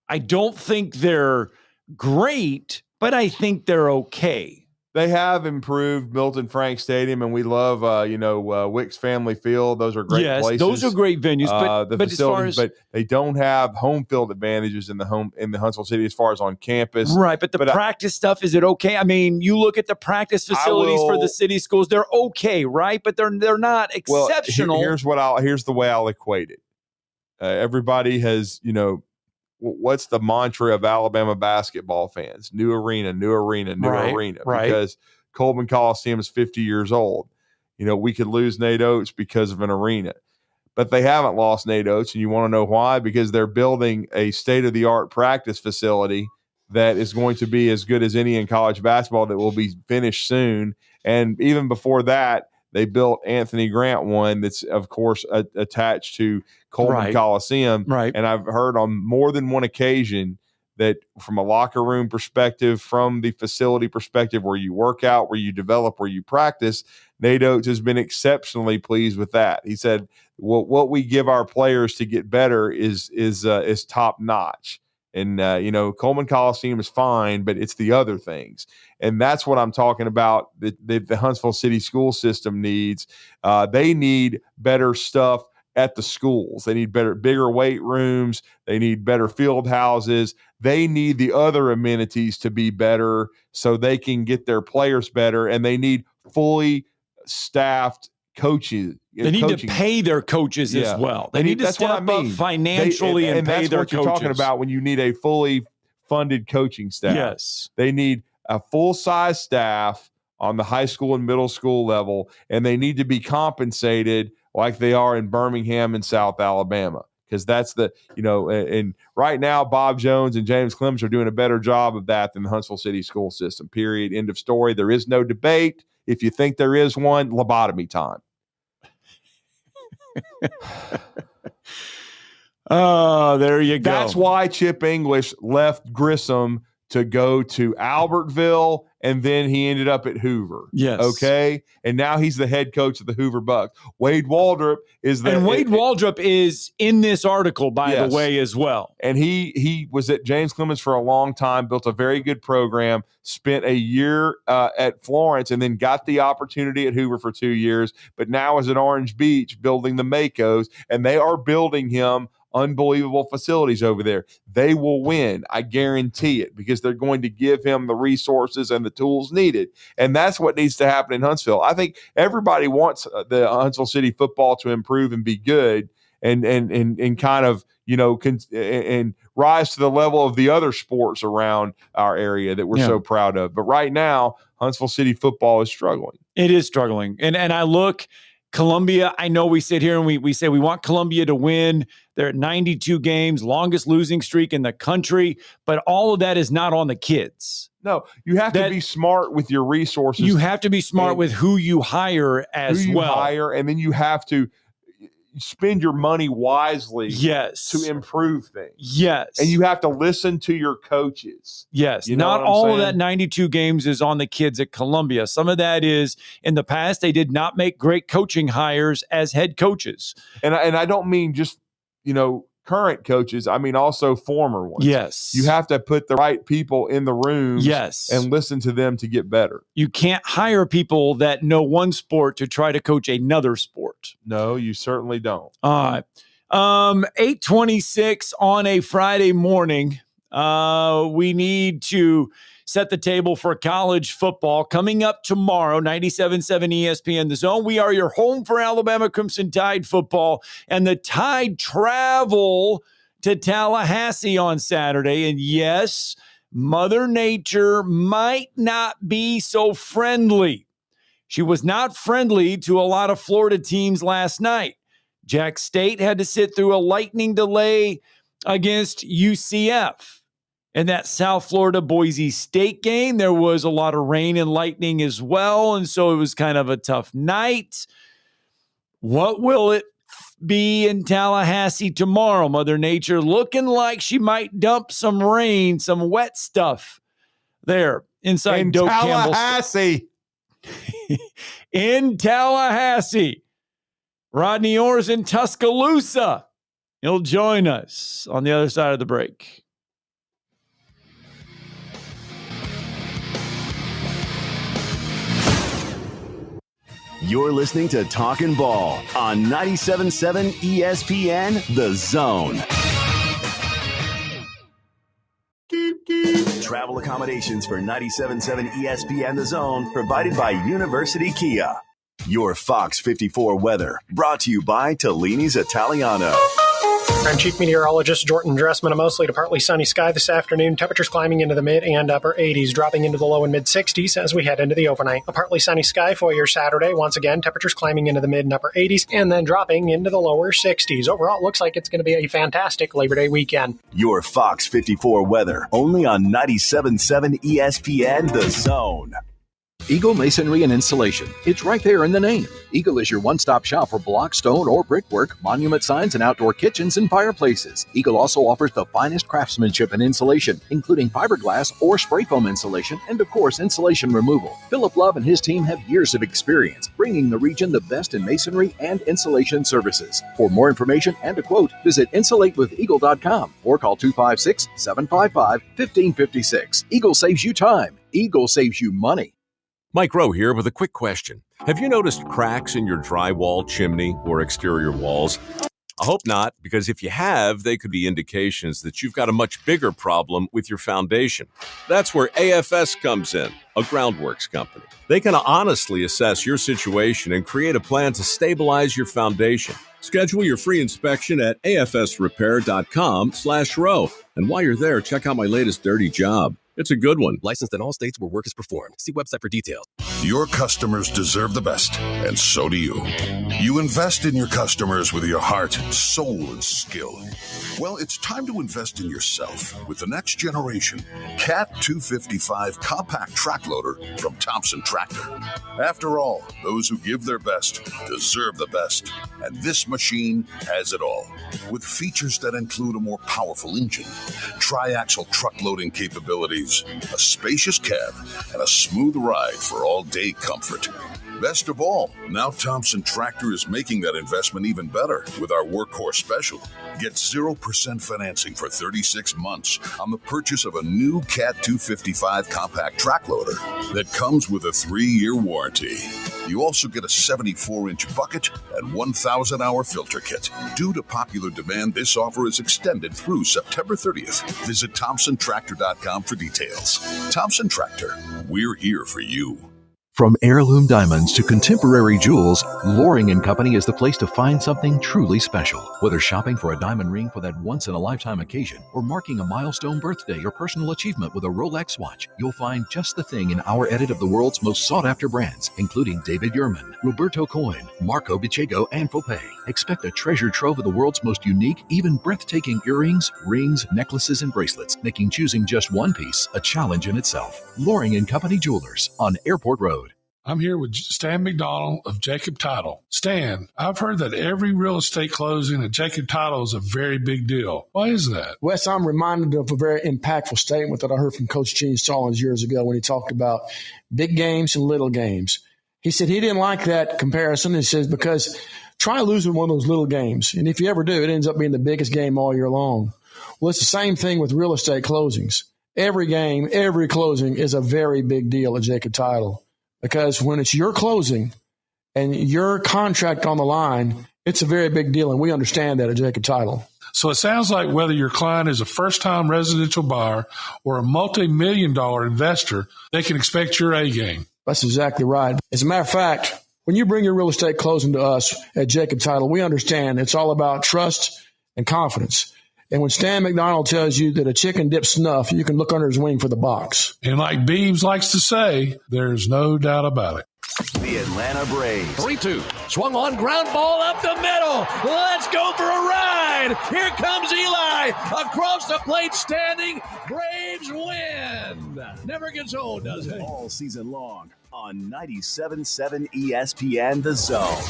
I don't think they're great, but I think they're okay. They have improved Milton Frank Stadium, and we love, Wicks Family Field. Those are great places. Those are great venues. But as far as, but they don't have home field advantages in the Huntsville City as far as on campus. Right, but the practice stuff, is it okay? I mean, you look at the practice facilities for the city schools; they're okay, right? But they're not exceptional. Well, here's the way I'll equate it. Everybody has, what's the mantra of Alabama basketball fans? New arena, new arena, new arena. Because Coleman Coliseum is 50 years old. We could lose Nate Oates because of an arena. But they haven't lost Nate Oates, and you want to know why? Because they're building a state-of-the-art practice facility that is going to be as good as any in college basketball that will be finished soon. And even before that, they built Anthony Grant one that's, of course, attached to Coleman Coliseum. Right. And I've heard on more than one occasion that from a locker room perspective, from the facility perspective, where you work out, where you develop, where you practice, Nate Oates has been exceptionally pleased with that. He said, what we give our players to get better is top notch. And, Coleman Coliseum is fine, but it's the other things. And that's what I'm talking about that the Huntsville City school system needs. They need better stuff at the schools. They need bigger weight rooms. They need better field houses. They need the other amenities to be better so they can get their players better. And they need fully staffed coaches. They need to pay their coaches as well. They need to step up financially and pay their coaches. That's what you're talking about when you need a fully funded coaching staff. Yes. They need a full-size staff on the high school and middle school level, and they need to be compensated like they are in Birmingham and South Alabama. Because that's and right now, Bob Jones and James Clemens are doing a better job of that than the Huntsville City school system, period. End of story. There is no debate. If you think there is one, lobotomy time. Oh, there you go. That's why Chip English left Grissom to go to Albertville and then he ended up at Hoover. Yes. Okay. And now he's the head coach of the Hoover Bucks. Wade Waldrop is Waldrop is in this article, by the way, as well. And he was at James Clemens for a long time, built a very good program, spent a year at Florence, and then got the opportunity at Hoover for 2 years, but now is at Orange Beach building the Makos, and they are building him unbelievable facilities over there. They will win. I guarantee it, because they're going to give him the resources and the tools needed. And that's what needs to happen in Huntsville. I think everybody wants the Huntsville City football to improve and be good and kind of, and rise to the level of the other sports around our area that we're so proud of. But right now, Huntsville City football is struggling. It is struggling. And I look, Columbia, I know we sit here and we say we want Columbia to win. They're at 92 games, longest losing streak in the country, but all of that is not on the kids. No, you have to be smart with your resources. You have to be smart with who you hire as well. And then you have to spend your money wisely to improve things. Yes. And you have to listen to your coaches. Yes. Not all of that 92 games is on the kids at Columbia. Some of that is, in the past, they did not make great coaching hires as head coaches. And I don't mean just, current coaches. I mean also former ones. Yes. You have to put the right people in the room and listen to them to get better. You can't hire people that know one sport to try to coach another sport. No, you certainly don't. All right. 8:26 on a Friday morning. We need to set the table for college football coming up tomorrow, 97.7 ESPN The Zone. We are your home for Alabama Crimson Tide football, and the Tide travel to Tallahassee on Saturday. And yes, Mother Nature might not be so friendly. She was not friendly to a lot of Florida teams last night. Jack State had to sit through a lightning delay against UCF. In that South Florida Boise State game, there was a lot of rain and lightning as well, and so it was kind of a tough night. What will it be in Tallahassee tomorrow? Mother Nature looking like she might dump some rain, some wet stuff there inside Doak Tallahassee. In Tallahassee. Rodney Orr's in Tuscaloosa. He'll join us on the other side of the break. You're listening to Talkin' Ball on 97.7 ESPN The Zone. Travel accommodations for 97.7 ESPN The Zone provided by University Kia. Your Fox 54 weather brought to you by Tellini's Italiano. I'm Chief Meteorologist Jordan Dressman. A mostly to partly sunny sky this afternoon. Temperatures climbing into the mid and upper 80s, dropping into the low and mid 60s as we head into the overnight. A partly sunny sky for your Saturday. Once again, temperatures climbing into the mid and upper 80s and then dropping into the lower 60s. Overall, it looks like it's going to be a fantastic Labor Day weekend. Your Fox 54 weather only on 97.7 ESPN The Zone. Eagle Masonry and Installation. It's right there in the name. Eagle is your one-stop shop for block, stone, or brickwork, monument signs, and outdoor kitchens and fireplaces. Eagle also offers the finest craftsmanship and insulation, including fiberglass or spray foam insulation, and of course, insulation removal. Philip Love and his team have years of experience, bringing the region the best in masonry and insulation services. For more information and a quote, visit insulatewitheagle.com or call 256-755-1556. Eagle saves you time. Eagle saves you money. Mike Rowe here with a quick question. Have you noticed cracks in your drywall, chimney, or exterior walls? I hope not, because if you have, they could be indications that you've got a much bigger problem with your foundation. That's where AFS comes in, a groundworks company. They can honestly assess your situation and create a plan to stabilize your foundation. Schedule your free inspection at afsrepair.com/row. And while you're there, check out my latest dirty job. It's a good one. Licensed in all states where work is performed. See website for details. Your customers deserve the best, and so do you. You invest in your customers with your heart, soul, and skill. Well, it's time to invest in yourself with the next generation Cat 255 compact track loader from Thompson Tractor. After all, those who give their best deserve the best. And this machine has it all. With features that include a more powerful engine, tri-axle truck loading capabilities, a spacious cab, and a smooth ride for all-day comfort. Best of all, now Thompson Tractor is making that investment even better with our Workhorse Special. Get 0% financing for 36 months on the purchase of a new Cat 255 compact track loader that comes with a 3-year warranty. You also get a 74-inch bucket and 1,000-hour filter kit. Due to popular demand, this offer is extended through September 30th. Visit ThompsonTractor.com for details. Thompson Tractor, we're here for you. From heirloom diamonds to contemporary jewels, Loring & Company is the place to find something truly special. Whether shopping for a diamond ring for that once-in-a-lifetime occasion or marking a milestone birthday or personal achievement with a Rolex watch, you'll find just the thing in our edit of the world's most sought-after brands, including David Yurman, Roberto Coin, Marco Bicego, and Fopay. Expect a treasure trove of the world's most unique, even breathtaking earrings, rings, necklaces, and bracelets, making choosing just one piece a challenge in itself. Loring & Company Jewelers on Airport Road. I'm here with Stan McDonald of Jacob Title. Stan, I've heard that every real estate closing at Jacob Title is a very big deal. Why is that? Wes, I'm reminded of a very impactful statement that I heard from Coach Gene Stallings years ago when he talked about big games and little games. He said he didn't like that comparison. He says, because try losing one of those little games. And if you ever do, it ends up being the biggest game all year long. Well, it's the same thing with real estate closings. Every game, every closing is a very big deal at Jacob Title. Because when it's your closing and your contract on the line, it's a very big deal, and we understand that at Jacob Title. So it sounds like whether your client is a first-time residential buyer or a multi-million-dollar investor, they can expect your A game. That's exactly right. As a matter of fact, when you bring your real estate closing to us at Jacob Title, we understand it's all about trust and confidence. And when Stan McDonald tells you that a chicken dips snuff, you can look under his wing for the box. And like Beebs likes to say, there's no doubt about it. The Atlanta Braves. 3-2. Swung on, ground ball up the middle. Let's go for a ride. Here comes Eli across the plate standing. Braves win. Never gets old, does it? All season long on 97.7 ESPN The Zone.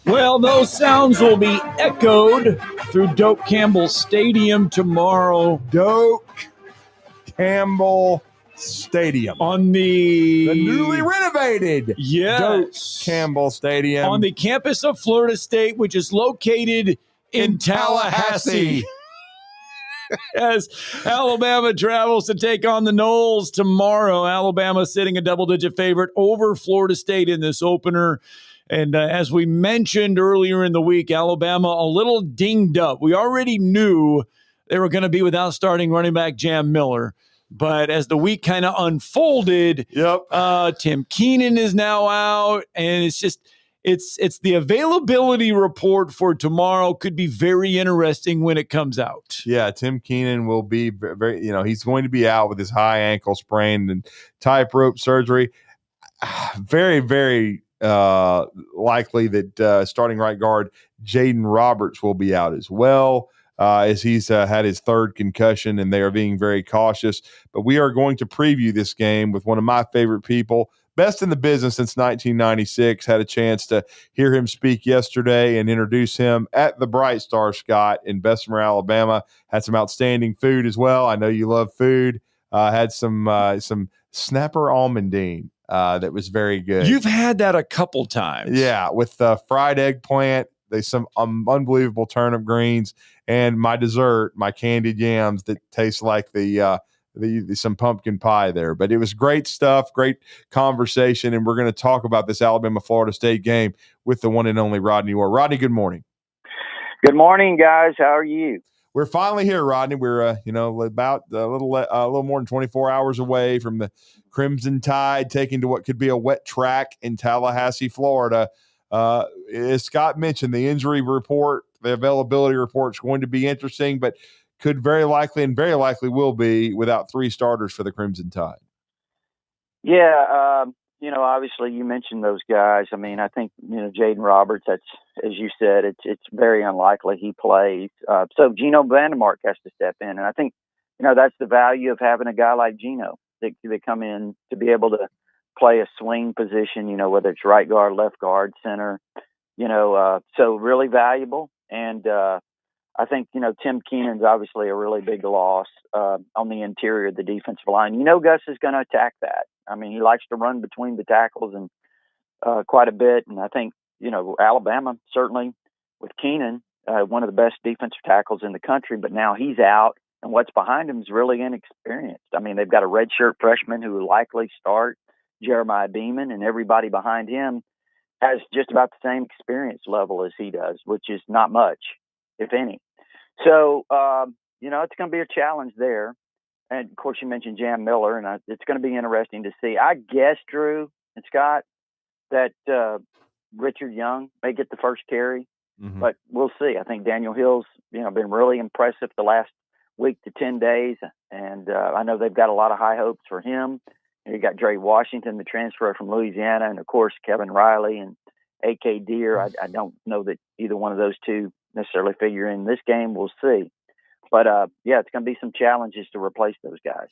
Well, those sounds will be echoed through Doak Campbell Stadium tomorrow. Doak Campbell Stadium. On the newly renovated Doak Campbell Stadium. On the campus of Florida State, which is located in Tallahassee. As Alabama travels to take on the Noles tomorrow. Alabama sitting a double-digit favorite over Florida State in this opener. And as we mentioned earlier in the week, Alabama a little dinged up. We already knew they were going to be without starting running back Jam Miller. But as the week kind of unfolded, Tim Keenan is now out. And it's just it's the availability report for tomorrow could be very interesting when it comes out. Yeah, Tim Keenan will be very, he's going to be out with his high ankle sprain and tightrope surgery. Very, very likely that starting right guard Jaden Roberts will be out as well, as he's had his third concussion, and they are being very cautious. But we are going to preview this game with one of my favorite people, best in the business since 1996. Had a chance to hear him speak yesterday and introduce him at the Bright Star, Scott, in Bessemer, Alabama. Had some outstanding food as well. I know you love food. Had some snapper almondine. That was very good. You've had that a couple times. Yeah, with fried eggplant, there's some unbelievable turnip greens, and my dessert, my candied yams that taste like some pumpkin pie there. But it was great stuff, great conversation, and we're going to talk about this Alabama-Florida State game with the one and only Rodney Orr. Rodney, good morning. Good morning, guys. How are you? We're finally here, Rodney. We're about a little more than 24 hours away from the Crimson Tide taking to what could be a wet track in Tallahassee, Florida. As Scott mentioned, the injury report, the availability report is going to be interesting, but could very likely will be without three starters for the Crimson Tide. Yeah, obviously you mentioned those guys. I mean, I think, Jaden Roberts, that's, as you said, it's very unlikely he plays. So Geno Vandermark has to step in. And I think, that's the value of having a guy like Geno that come in to be able to play a swing position, whether it's right guard, left guard, center, so really valuable. And, I think, Tim Keenan's obviously a really big loss on the interior of the defensive line. Gus is going to attack that. I mean, he likes to run between the tackles and quite a bit. And I think, Alabama, certainly with Keenan, one of the best defensive tackles in the country, but now he's out. And what's behind him is really inexperienced. I mean, they've got a redshirt freshman who will likely start, Jeremiah Beeman, and everybody behind him has just about the same experience level as he does, which is not much, if any. So, it's going to be a challenge there. And, of course, you mentioned Jam Miller, and it's going to be interesting to see. I guess, Drew and Scott, that Richard Young may get the first carry, but we'll see. I think Daniel Hill's, been really impressive the last week to 10 days, and I know they've got a lot of high hopes for him. You got Dre Washington, the transfer from Louisiana, and, of course, Kevin Riley and A.K. Deere. I don't know that either one of those two necessarily figure in this game. We'll see. But, it's going to be some challenges to replace those guys.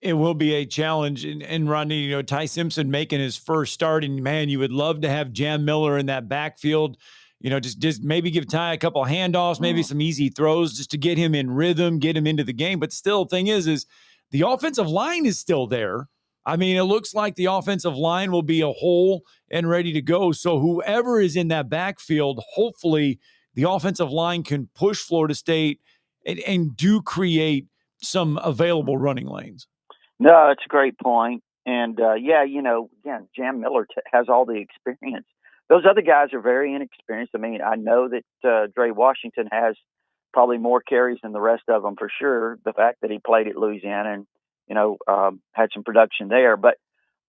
It will be a challenge. And Rodney, Ty Simpson making his first start, and, man, you would love to have Jam Miller in that backfield. Just maybe give Ty a couple of handoffs, maybe some easy throws just to get him in rhythm, get him into the game. But still, the thing is the offensive line is still there. I mean, it looks like the offensive line will be a whole and ready to go. So whoever is in that backfield, hopefully the offensive line can push Florida State and do create some available running lanes. No, it's a great point. And, again, Jam Miller has all the experience. Those other guys are very inexperienced. I mean, I know that Dre Washington has probably more carries than the rest of them for sure. The fact that he played at Louisiana and, had some production there. But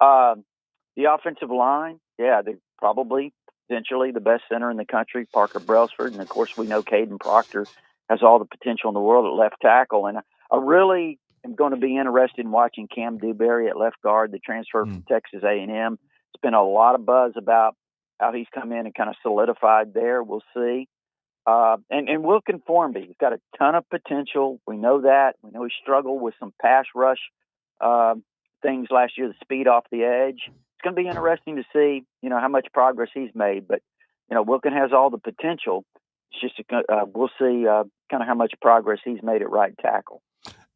the offensive line, they're probably potentially the best center in the country, Parker Brailsford. And, of course, we know Caden Proctor has all the potential in the world at left tackle. And I really am going to be interested in watching Cam Dewberry at left guard, the transfer from Texas A&M. It's been a lot of buzz about how he's come in and kind of solidified there. We'll see. And Wilkin Formby, he's got a ton of potential. We know that. We know he struggled with some pass rush things last year, the speed off the edge. It's going to be interesting to see, how much progress he's made. But, Wilkin has all the potential. It's just we'll see kind of how much progress he's made at right tackle.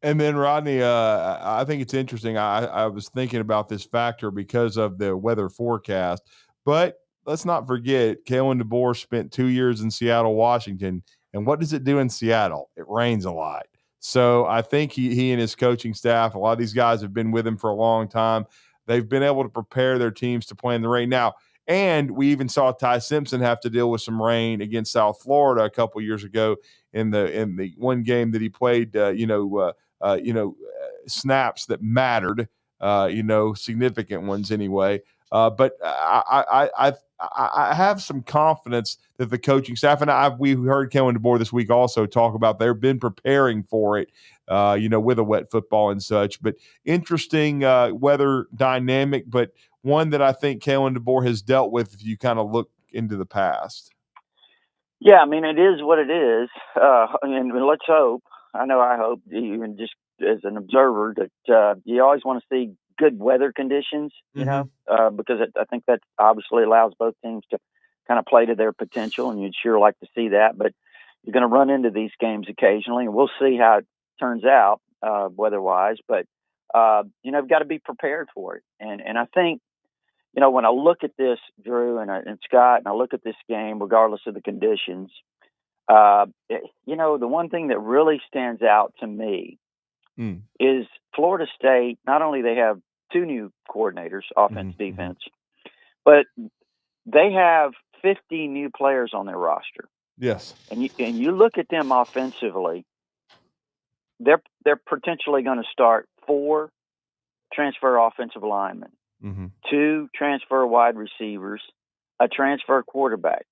And then, Rodney, I think it's interesting. I was thinking about this factor because of the weather forecast. But let's not forget, Kalen DeBoer spent 2 years in Seattle, Washington. And what does it do in Seattle? It rains a lot. So I think he and his coaching staff, a lot of these guys have been with him for a long time. They've been able to prepare their teams to play in the rain. Now, and we even saw Ty Simpson have to deal with some rain against South Florida a couple years ago in the one game that he played, snaps that mattered, significant ones anyway. But I have some confidence that the coaching staff, and we heard Kellen DeBoer this week also talk about they've been preparing for it, with a wet football and such. But interesting weather dynamic, but one that I think Kellen DeBoer has dealt with if you kind of look into the past. Yeah, I mean, it is what it is. And let's hope, I hope, even just as an observer, that you always want to see good weather conditions, because I think that obviously allows both teams to kind of play to their potential, and you'd sure like to see that. But you're going to run into these games occasionally, and we'll see how it turns out weather-wise. But, you've got to be prepared for it. And I think, when I look at this, Drew and Scott, and I look at this game, regardless of the conditions, the one thing that really stands out to me is Florida State. Not only they have two new coordinators, offense, defense, but they have 50 new players on their roster. Yes. And you look at them offensively, they're potentially going to start 4 transfer offensive linemen, 2 transfer wide receivers, a transfer quarterback.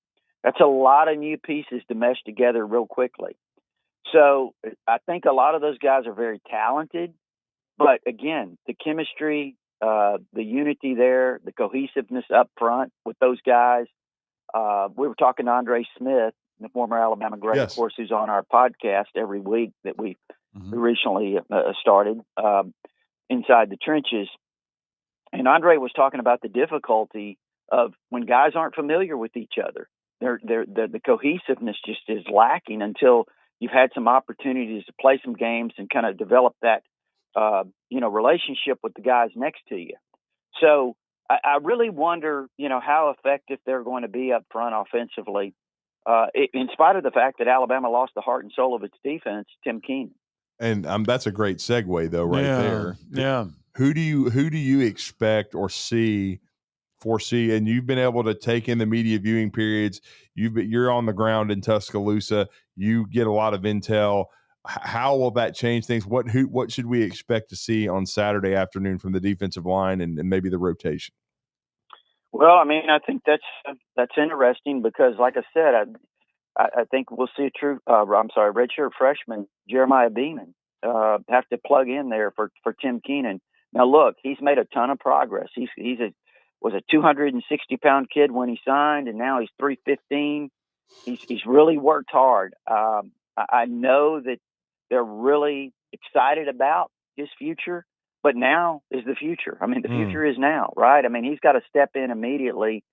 That's a lot of new pieces to mesh together real quickly. So I think a lot of those guys are very talented, but again, the chemistry the unity there, the cohesiveness up front with those guys. We were talking to Andre Smith, the former Alabama great, Yes. of course, who's on our podcast every week that we recently started, Inside the Trenches. And Andre was talking about the difficulty of when guys aren't familiar with each other. The cohesiveness just is lacking until you've had some opportunities to play some games and kind of develop that, relationship with the guys next to you. So I really wonder, how effective they're going to be up front offensively, in spite of the fact that Alabama lost the heart and soul of its defense, Tim Keenan. And that's a great segue, though, right there. Yeah. Who do you expect or foresee? And you've been able to take in the media viewing periods. You're on the ground in Tuscaloosa. You get a lot of intel. How will that change things? What should we expect to see on Saturday afternoon from the defensive line and maybe the rotation? Well, I mean, I think that's interesting because, like I said, I think we'll see a true, redshirt freshman, Jeremiah Beeman, have to plug in there for Tim Keenan. Now, look, he's made a ton of progress. Was a 260-pound kid when he signed, and now he's 315. He's really worked hard. I know that they're really excited about his future, but now is the future. I mean, the future is now, right? I mean, he's got to step in immediately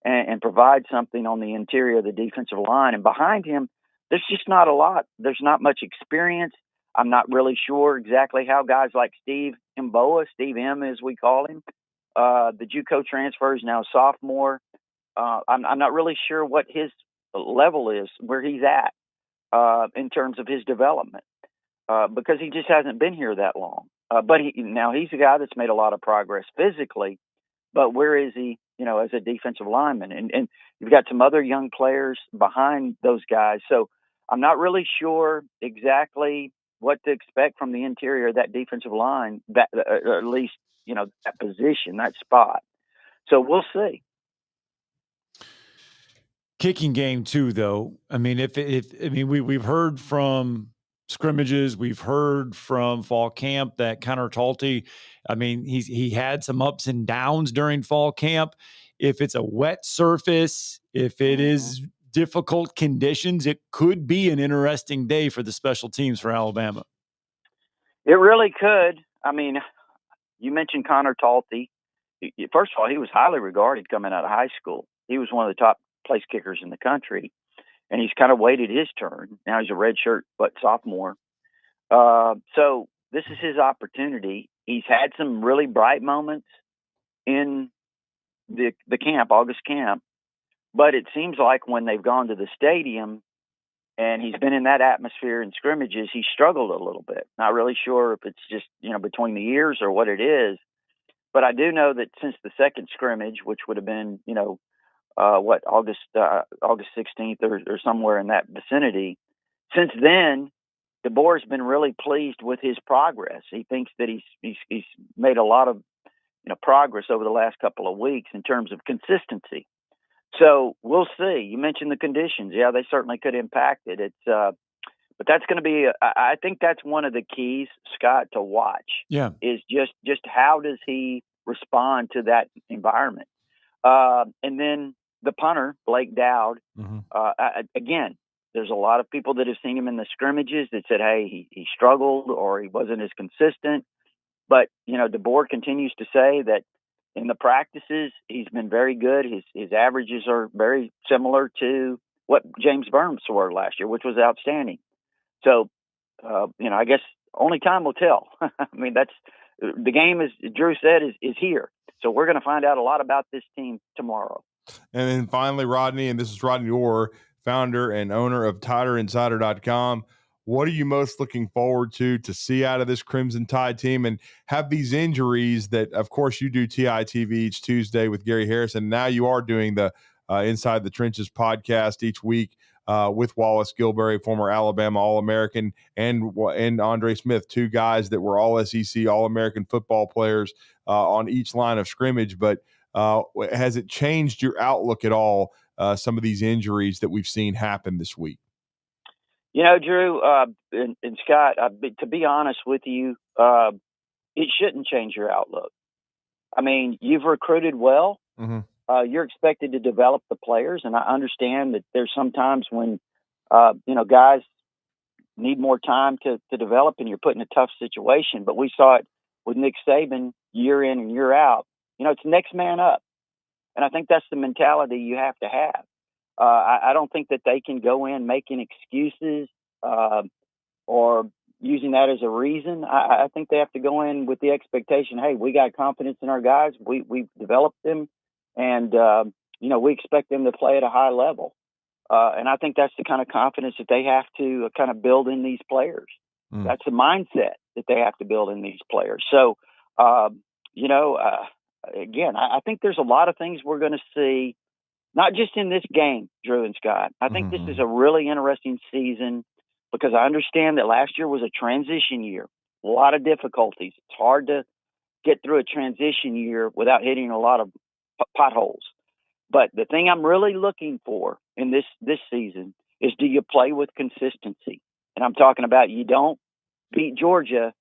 and provide something on the interior of the defensive line. And behind him, there's just not a lot. There's not much experience. I'm not really sure exactly how guys like Steve Mboa, Steve M as we call him, the JUCO transfer is now a sophomore. I'm not really sure what his level is, where he's at in terms of his development, because he just hasn't been here that long. But he's a guy that's made a lot of progress physically, but where is he, as a defensive lineman? And you've got some other young players behind those guys. So I'm not really sure exactly what to expect from the interior of that defensive line, that at least, that position, that spot. So we'll see. Kicking game too, though. I mean, we've heard from scrimmages, we've heard from fall camp that Connor Talty, I mean, he had some ups and downs during fall camp. If it's a wet surface, if it is difficult conditions, it could be an interesting day for the special teams for Alabama. It really could. I mean, you mentioned Connor Talty. First of all, he was highly regarded coming out of high school. He was one of the top place kickers in the country, and he's kind of waited his turn. Now he's a redshirt sophomore. So this is his opportunity. He's had some really bright moments in the camp, August camp, but it seems like when they've gone to the stadium and he's been in that atmosphere in scrimmages, he struggled a little bit. Not really sure if it's just, between the years or what it is, but I do know that since the second scrimmage, which would have been, August 16th or somewhere in that vicinity. Since then, DeBoer's been really pleased with his progress. He thinks that he's made a lot of progress over the last couple of weeks in terms of consistency. So we'll see. You mentioned the conditions. Yeah, they certainly could impact it. But that's going to be. I think that's one of the keys, Scott, to watch. Yeah, is just how does he respond to that environment, and then the punter, Blake Dowd, again, there's a lot of people that have seen him in the scrimmages that said, hey, he struggled or he wasn't as consistent. But, DeBoer continues to say that in the practices, he's been very good. His averages are very similar to what James Burns were last year, which was outstanding. So, I guess only time will tell. I mean, that's the game, as Drew said, is here. So we're going to find out a lot about this team tomorrow. And then finally, Rodney, and this is Rodney Orr, founder and owner of TiderInsider.com. What are you most looking forward to see out of this Crimson Tide team? And have these injuries that, of course, you do TITV each Tuesday with Gary Harrison. Now you are doing the Inside the Trenches podcast each week with Wallace Gilberry, former Alabama All-American, and Andre Smith, two guys that were All-SEC, All-American football players on each line of scrimmage. But has it changed your outlook at all, some of these injuries that we've seen happen this week? Drew and Scott, to be honest with you, it shouldn't change your outlook. I mean, you've recruited well. Mm-hmm. You're expected to develop the players, and I understand that there's sometimes when guys need more time to develop, and you're put in a tough situation. But we saw it with Nick Saban year in and year out. It's next man up, and I think that's the mentality you have to have. I don't think that they can go in making excuses or using that as a reason. I think they have to go in with the expectation, hey, we got confidence in our guys. We've developed them, and, we expect them to play at a high level. And I think that's the kind of confidence that they have to kind of build in these players. That's the mindset that they have to build in these players. So, again, I think there's a lot of things we're going to see, not just in this game, Drew and Scott. I think this is a really interesting season because I understand that last year was a transition year, a lot of difficulties. It's hard to get through a transition year without hitting a lot of potholes. But the thing I'm really looking for in this season is, do you play with consistency? And I'm talking about you don't beat Georgia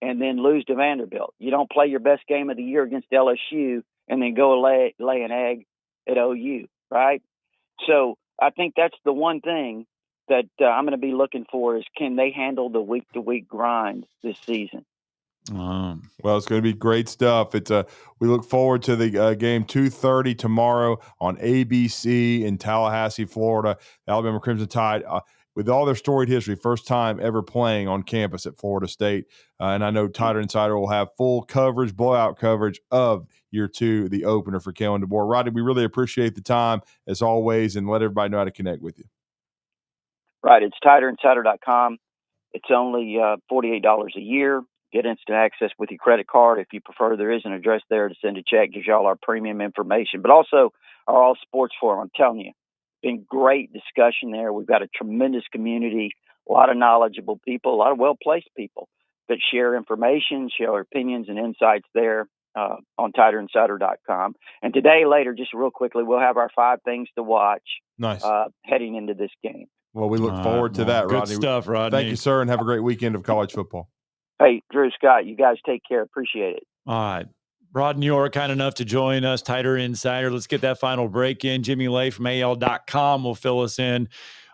and then lose to Vanderbilt. You don't play your best game of the year against LSU and then go lay an egg at OU, right? So I think that's the one thing that I'm going to be looking for is, can they handle the week-to-week grind this season? Well, it's going to be great stuff. We look forward to the game 2:30 tomorrow on ABC in Tallahassee, Florida. The Alabama Crimson Tide, with all their storied history, first time ever playing on campus at Florida State. And I know Tider Insider will have full coverage, blowout coverage of year 2, the opener for Kalen DeBoer. Rodney, we really appreciate the time as always, and let everybody know how to connect with you. Right. It's TiderInsider.com. It's only $48 a year. Get instant access with your credit card. If you prefer, there is an address there to send a check. Gives you all our premium information, but also our All Sports Forum. I'm telling you, been great discussion there. We've got a tremendous community, a lot of knowledgeable people, a lot of well-placed people that share information, share opinions and insights there on TiderInsider.com. And today, later, just real quickly, we'll have our 5 things to watch heading into this game. Well, we look forward to that, good Rodney. Stuff, Rodney. Thank you, sir, and have a great weekend of college football. Hey, Drew, Scott, you guys take care. Appreciate it. All right. Rodney Orr, kind enough to join us, Tider Insider. Let's get that final break in. Jimmy Lay from AL.com will fill us in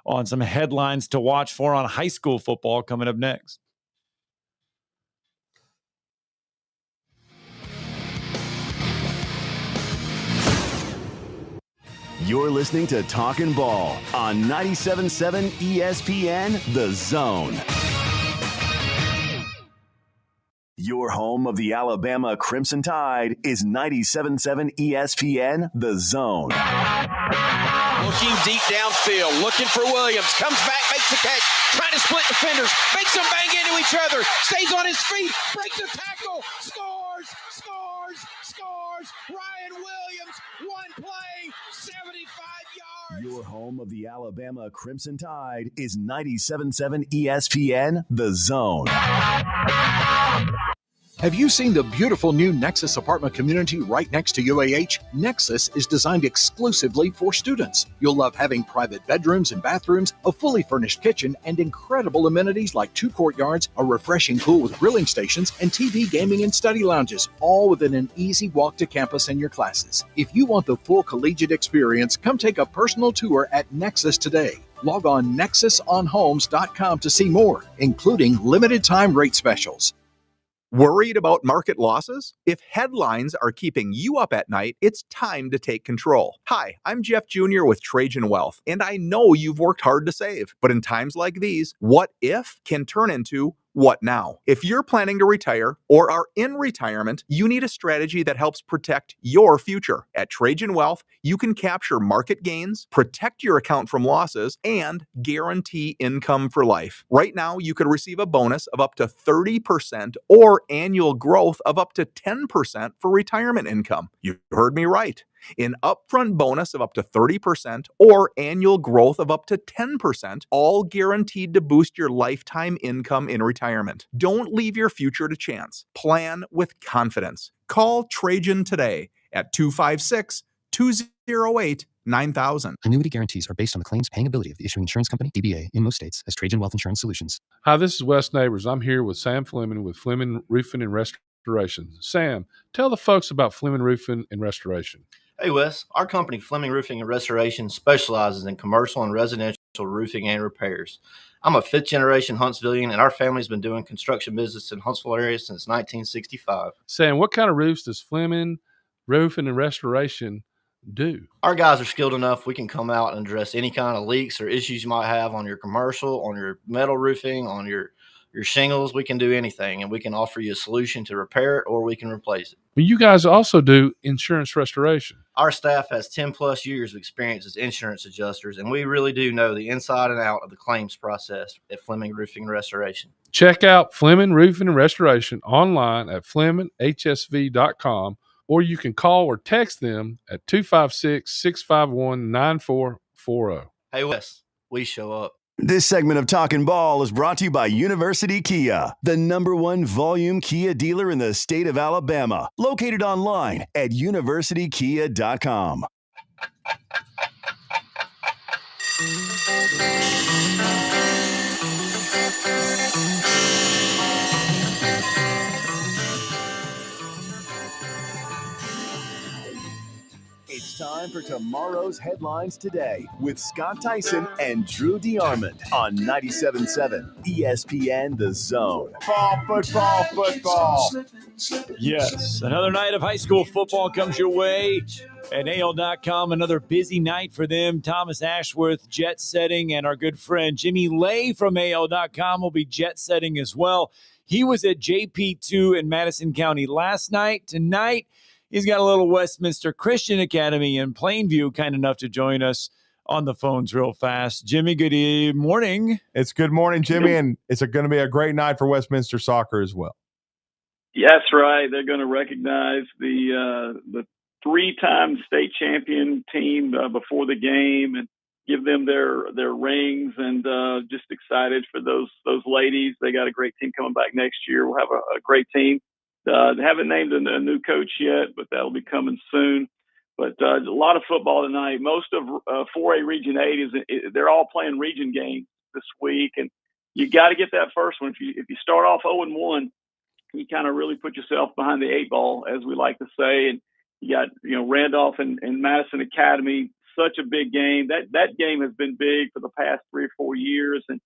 on some headlines to watch for on high school football coming up next. You're listening to Talkin' Ball on 97.7 ESPN, The Zone. Your home of the Alabama Crimson Tide is 97.7 ESPN, The Zone. Looking deep downfield, looking for Williams. Comes back, makes the catch, trying to split defenders, makes them bang into each other, stays on his feet, breaks a tackle, scores! Ryan Williams, one play, 75 yards. Your home of the Alabama Crimson Tide is 97.7 ESPN, The Zone. Have you seen the beautiful new Nexus apartment community right next to UAH? Nexus is designed exclusively for students. You'll love having private bedrooms and bathrooms, a fully furnished kitchen, and incredible amenities like 2 courtyards, a refreshing pool with grilling stations, and TV, gaming, and study lounges, all within an easy walk to campus and your classes. If you want the full collegiate experience, come take a personal tour at Nexus today. Log on nexusonhomes.com to see more, including limited time rate specials. Worried about market losses? If headlines are keeping you up at night, it's time to take control. Hi, I'm Jeff Jr. with Trajan Wealth, and I know you've worked hard to save. But in times like these, what if can turn into what now? If you're planning to retire or are in retirement, you need a strategy that helps protect your future. At Trajan Wealth, you can capture market gains, protect your account from losses, and guarantee income for life. Right now, you could receive a bonus of up to 30% or annual growth of up to 10% for retirement income. You heard me right. An upfront bonus of up to 30% or annual growth of up to 10%, all guaranteed to boost your lifetime income in retirement. Don't leave your future to chance. Plan with confidence. Call Trajan today at 256-208-9000. Annuity guarantees are based on the claims paying ability of the issuing insurance company, DBA, in most states as Trajan Wealth Insurance Solutions. Hi, this is Wes Neighbors. I'm here with Sam Fleming with Fleming Roofing and Restoration Restoration. Sam, tell the folks about Fleming Roofing and Restoration. Hey, Wes. Our company, Fleming Roofing and Restoration, specializes in commercial and residential roofing and repairs. I'm a fifth-generation Huntsvillian, and our family's been doing construction business in Huntsville area since 1965. Sam, what kind of roofs does Fleming Roofing and Restoration do? Our guys are skilled enough. We can come out and address any kind of leaks or issues you might have on your commercial, on your metal roofing, on your shingles. We can do anything, and we can offer you a solution to repair it, or we can replace it. But you guys also do insurance restoration. Our staff has 10 plus years of experience as insurance adjusters, and we really do know the inside and out of the claims process at Fleming Roofing and Restoration. Check out Fleming Roofing and Restoration online at FlemingHSV.com, or you can call or text them at 256-651-9440. Hey, Wes, we show up. This segment of Talkin' Ball is brought to you by University Kia, the #1 volume Kia dealer in the state of Alabama, located online at universitykia.com. It's time for tomorrow's headlines today with Scott Tyson and Drew DeArmond on 97.7 ESPN The Zone. Football. Yes, another night of high school football comes your way at AL.com. Another busy night for them. Thomas Ashworth jet setting, and our good friend Jimmy Lay from AL.com will be jet setting as well. He was at JP2 in Madison County last night. Tonight, he's got a little Westminster Christian Academy in Plainview, kind enough to join us on the phones real fast. Jimmy, good morning. It's good morning, Jimmy, and it's going to be a great night for Westminster soccer as well. Yeah, that's right. They're going to recognize the three-time state champion team before the game and give them their rings, and just excited for those ladies. They got a great team coming back next year. We'll have a great team. They haven't named a new coach yet, but that'll be coming soon. But a lot of football tonight. Most of 4A Region 8 they're all playing region games this week, and you got to get that first one. If you start off 0-1, you kind of really put yourself behind the eight ball, as we like to say. And you got Randolph and Madison Academy, such a big game. That game has been big for the past 3 or 4 years, and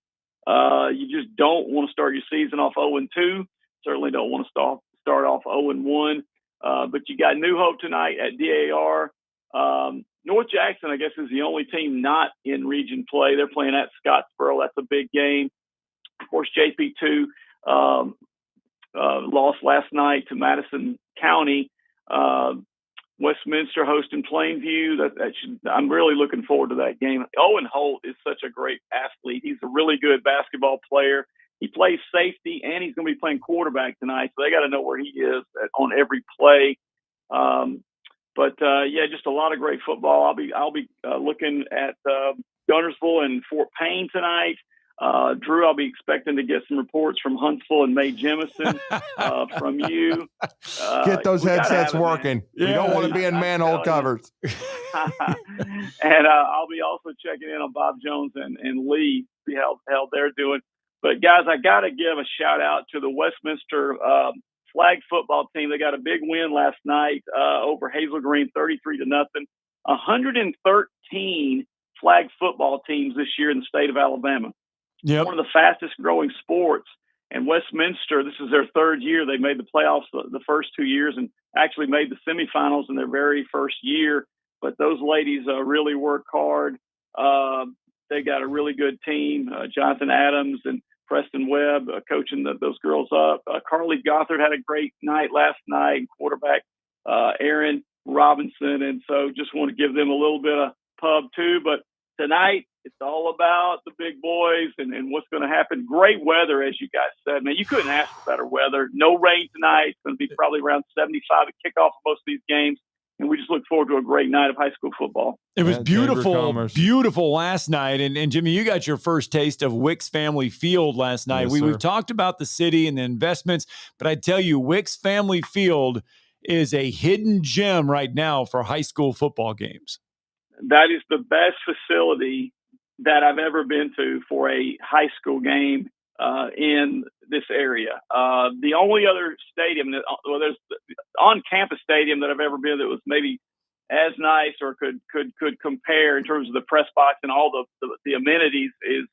you just don't want to start your season off 0-2. Certainly don't want to start off 0-1. But you got New Hope tonight at DAR. North Jackson, I guess, is the only team not in region play. They're playing at Scottsboro. That's a big game. Of course, JP2 lost last night to Madison County. Westminster hosting Plainview. I'm really looking forward to that game. Owen Holt is such a great athlete. He's a really good basketball player. He plays safety, and he's going to be playing quarterback tonight, so they got to know where he is on every play. Yeah, just a lot of great football. I'll be looking at Gunnersville and Fort Payne tonight. Drew, I'll be expecting to get some reports from Huntsville and Mae Jemison from you. Get those headsets working. You don't want to be in manhole covers. And I'll be also checking in on Bob Jones and Lee, see how they're doing. But, guys, I got to give a shout-out to the Westminster flag football team. They got a big win last night over Hazel Green, 33-0. 113 flag football teams this year in the state of Alabama. Yep. One of the fastest-growing sports. And Westminster, this is their third year. They made the playoffs the first 2 years and actually made the semifinals in their very first year. But those ladies really work hard. They got a really good team. Jonathan Adams and Preston Webb coaching those girls up. Carly Gothard had a great night last night, quarterback Aaron Robinson. And so just want to give them a little bit of pub too. But tonight, it's all about the big boys and what's going to happen. Great weather, as you guys said. Man, you couldn't ask for better weather. No rain tonight. It's going to be probably around 75 to kick off most of these games. And we just look forward to a great night of high school football. It was beautiful last night. And Jimmy, you got your first taste of Wicks Family Field last night. Yes, We've talked about the city and the investments, but I tell you, Wicks Family Field is a hidden gem right now for high school football games. That is the best facility that I've ever been to for a high school game. in this area. The only other stadium there's on-campus stadium that I've ever been that was maybe as nice or could compare in terms of the press box and all the amenities is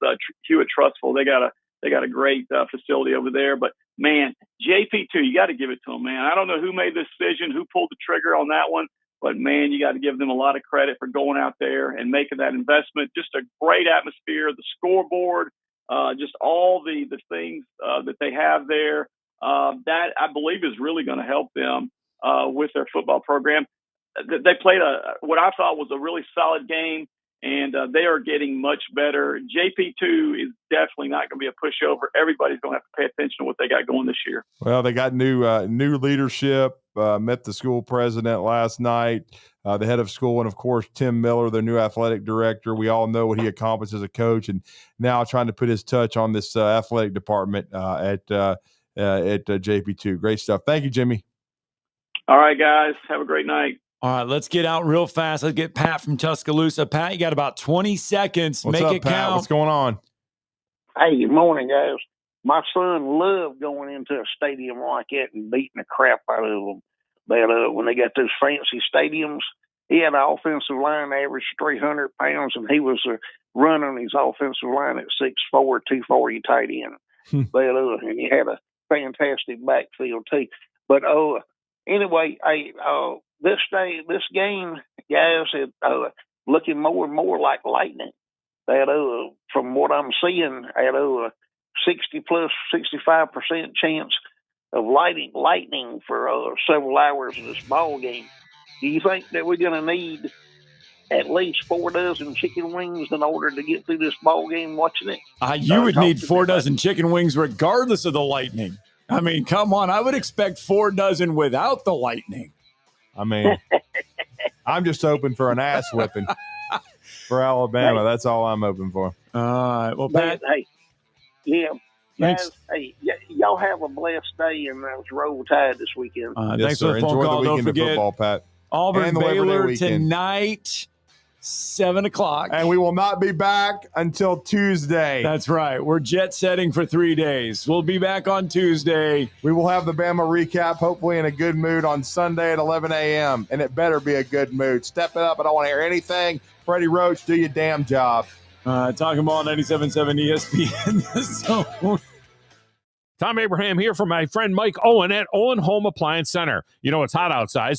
Hewitt Trustful. They got a great facility over there. But man, JP2, you got to give it to them, man. I don't know who made this decision, who pulled the trigger on that one, but man, you got to give them a lot of credit for going out there and making that investment. Just a great atmosphere, the scoreboard, just all the things that they have there. That I believe is really going to help them with their football program. They played what I thought was a really solid game, and they are getting much better. JP2 is definitely not going to be a pushover. Everybody's going to have to pay attention to what they got going this year. Well, they got new leadership. Met the school president last night, the head of school, and of course Tim Miller, their new athletic director. We all know what he accomplished as a coach, and now trying to put his touch on this athletic department at JP2. Great stuff. Thank you, Jimmy. All right, guys. Have a great night. All right, let's get out real fast. Let's get Pat from Tuscaloosa. Pat, you got about 20 seconds. What's Make up, it Pat? count. What's going on? Hey, good morning, guys. My son loved going into a stadium like that and beating the crap out of them. But when they got those fancy stadiums, he had an offensive line that averaged 300 pounds, and he was running his offensive line at 6'4", 240 tight end. But and he had a fantastic backfield too. But anyway, this game, guys, is looking more and more like lightning. That from what I'm seeing, at 65% chance of lightning for several hours of this ball game. Do you think that we're going to need at least 4 dozen chicken wings in order to get through this ball game watching it? You would need 4 dozen chicken wings regardless of the lightning. I mean, come on. I would expect 4 dozen without the lightning. I mean, I'm just hoping for an ass whipping for Alabama. Hey. That's all I'm hoping for. All right. Well, Pat. Hey, yeah. Thanks. Guys, hey, y'all have a blessed day, and roll tide this weekend. Thanks for the phone Enjoy call. the Don't weekend of forget, football, Pat. Auburn And the Labor Day Baylor weekend. tonight, 7 o'clock. And we will not be back until Tuesday. That's right. We're jet setting for 3 days. We'll be back on Tuesday. We will have the Bama recap, hopefully in a good mood, on Sunday at 11 a.m. And it better be a good mood. Step it up. I don't want to hear anything. Freddie Roach, do your damn job. Talking ball 97.7 ESPN. The Zone. Tom Abraham here from my friend Mike Owen at Owen Home Appliance Center. You know, it's hot outside.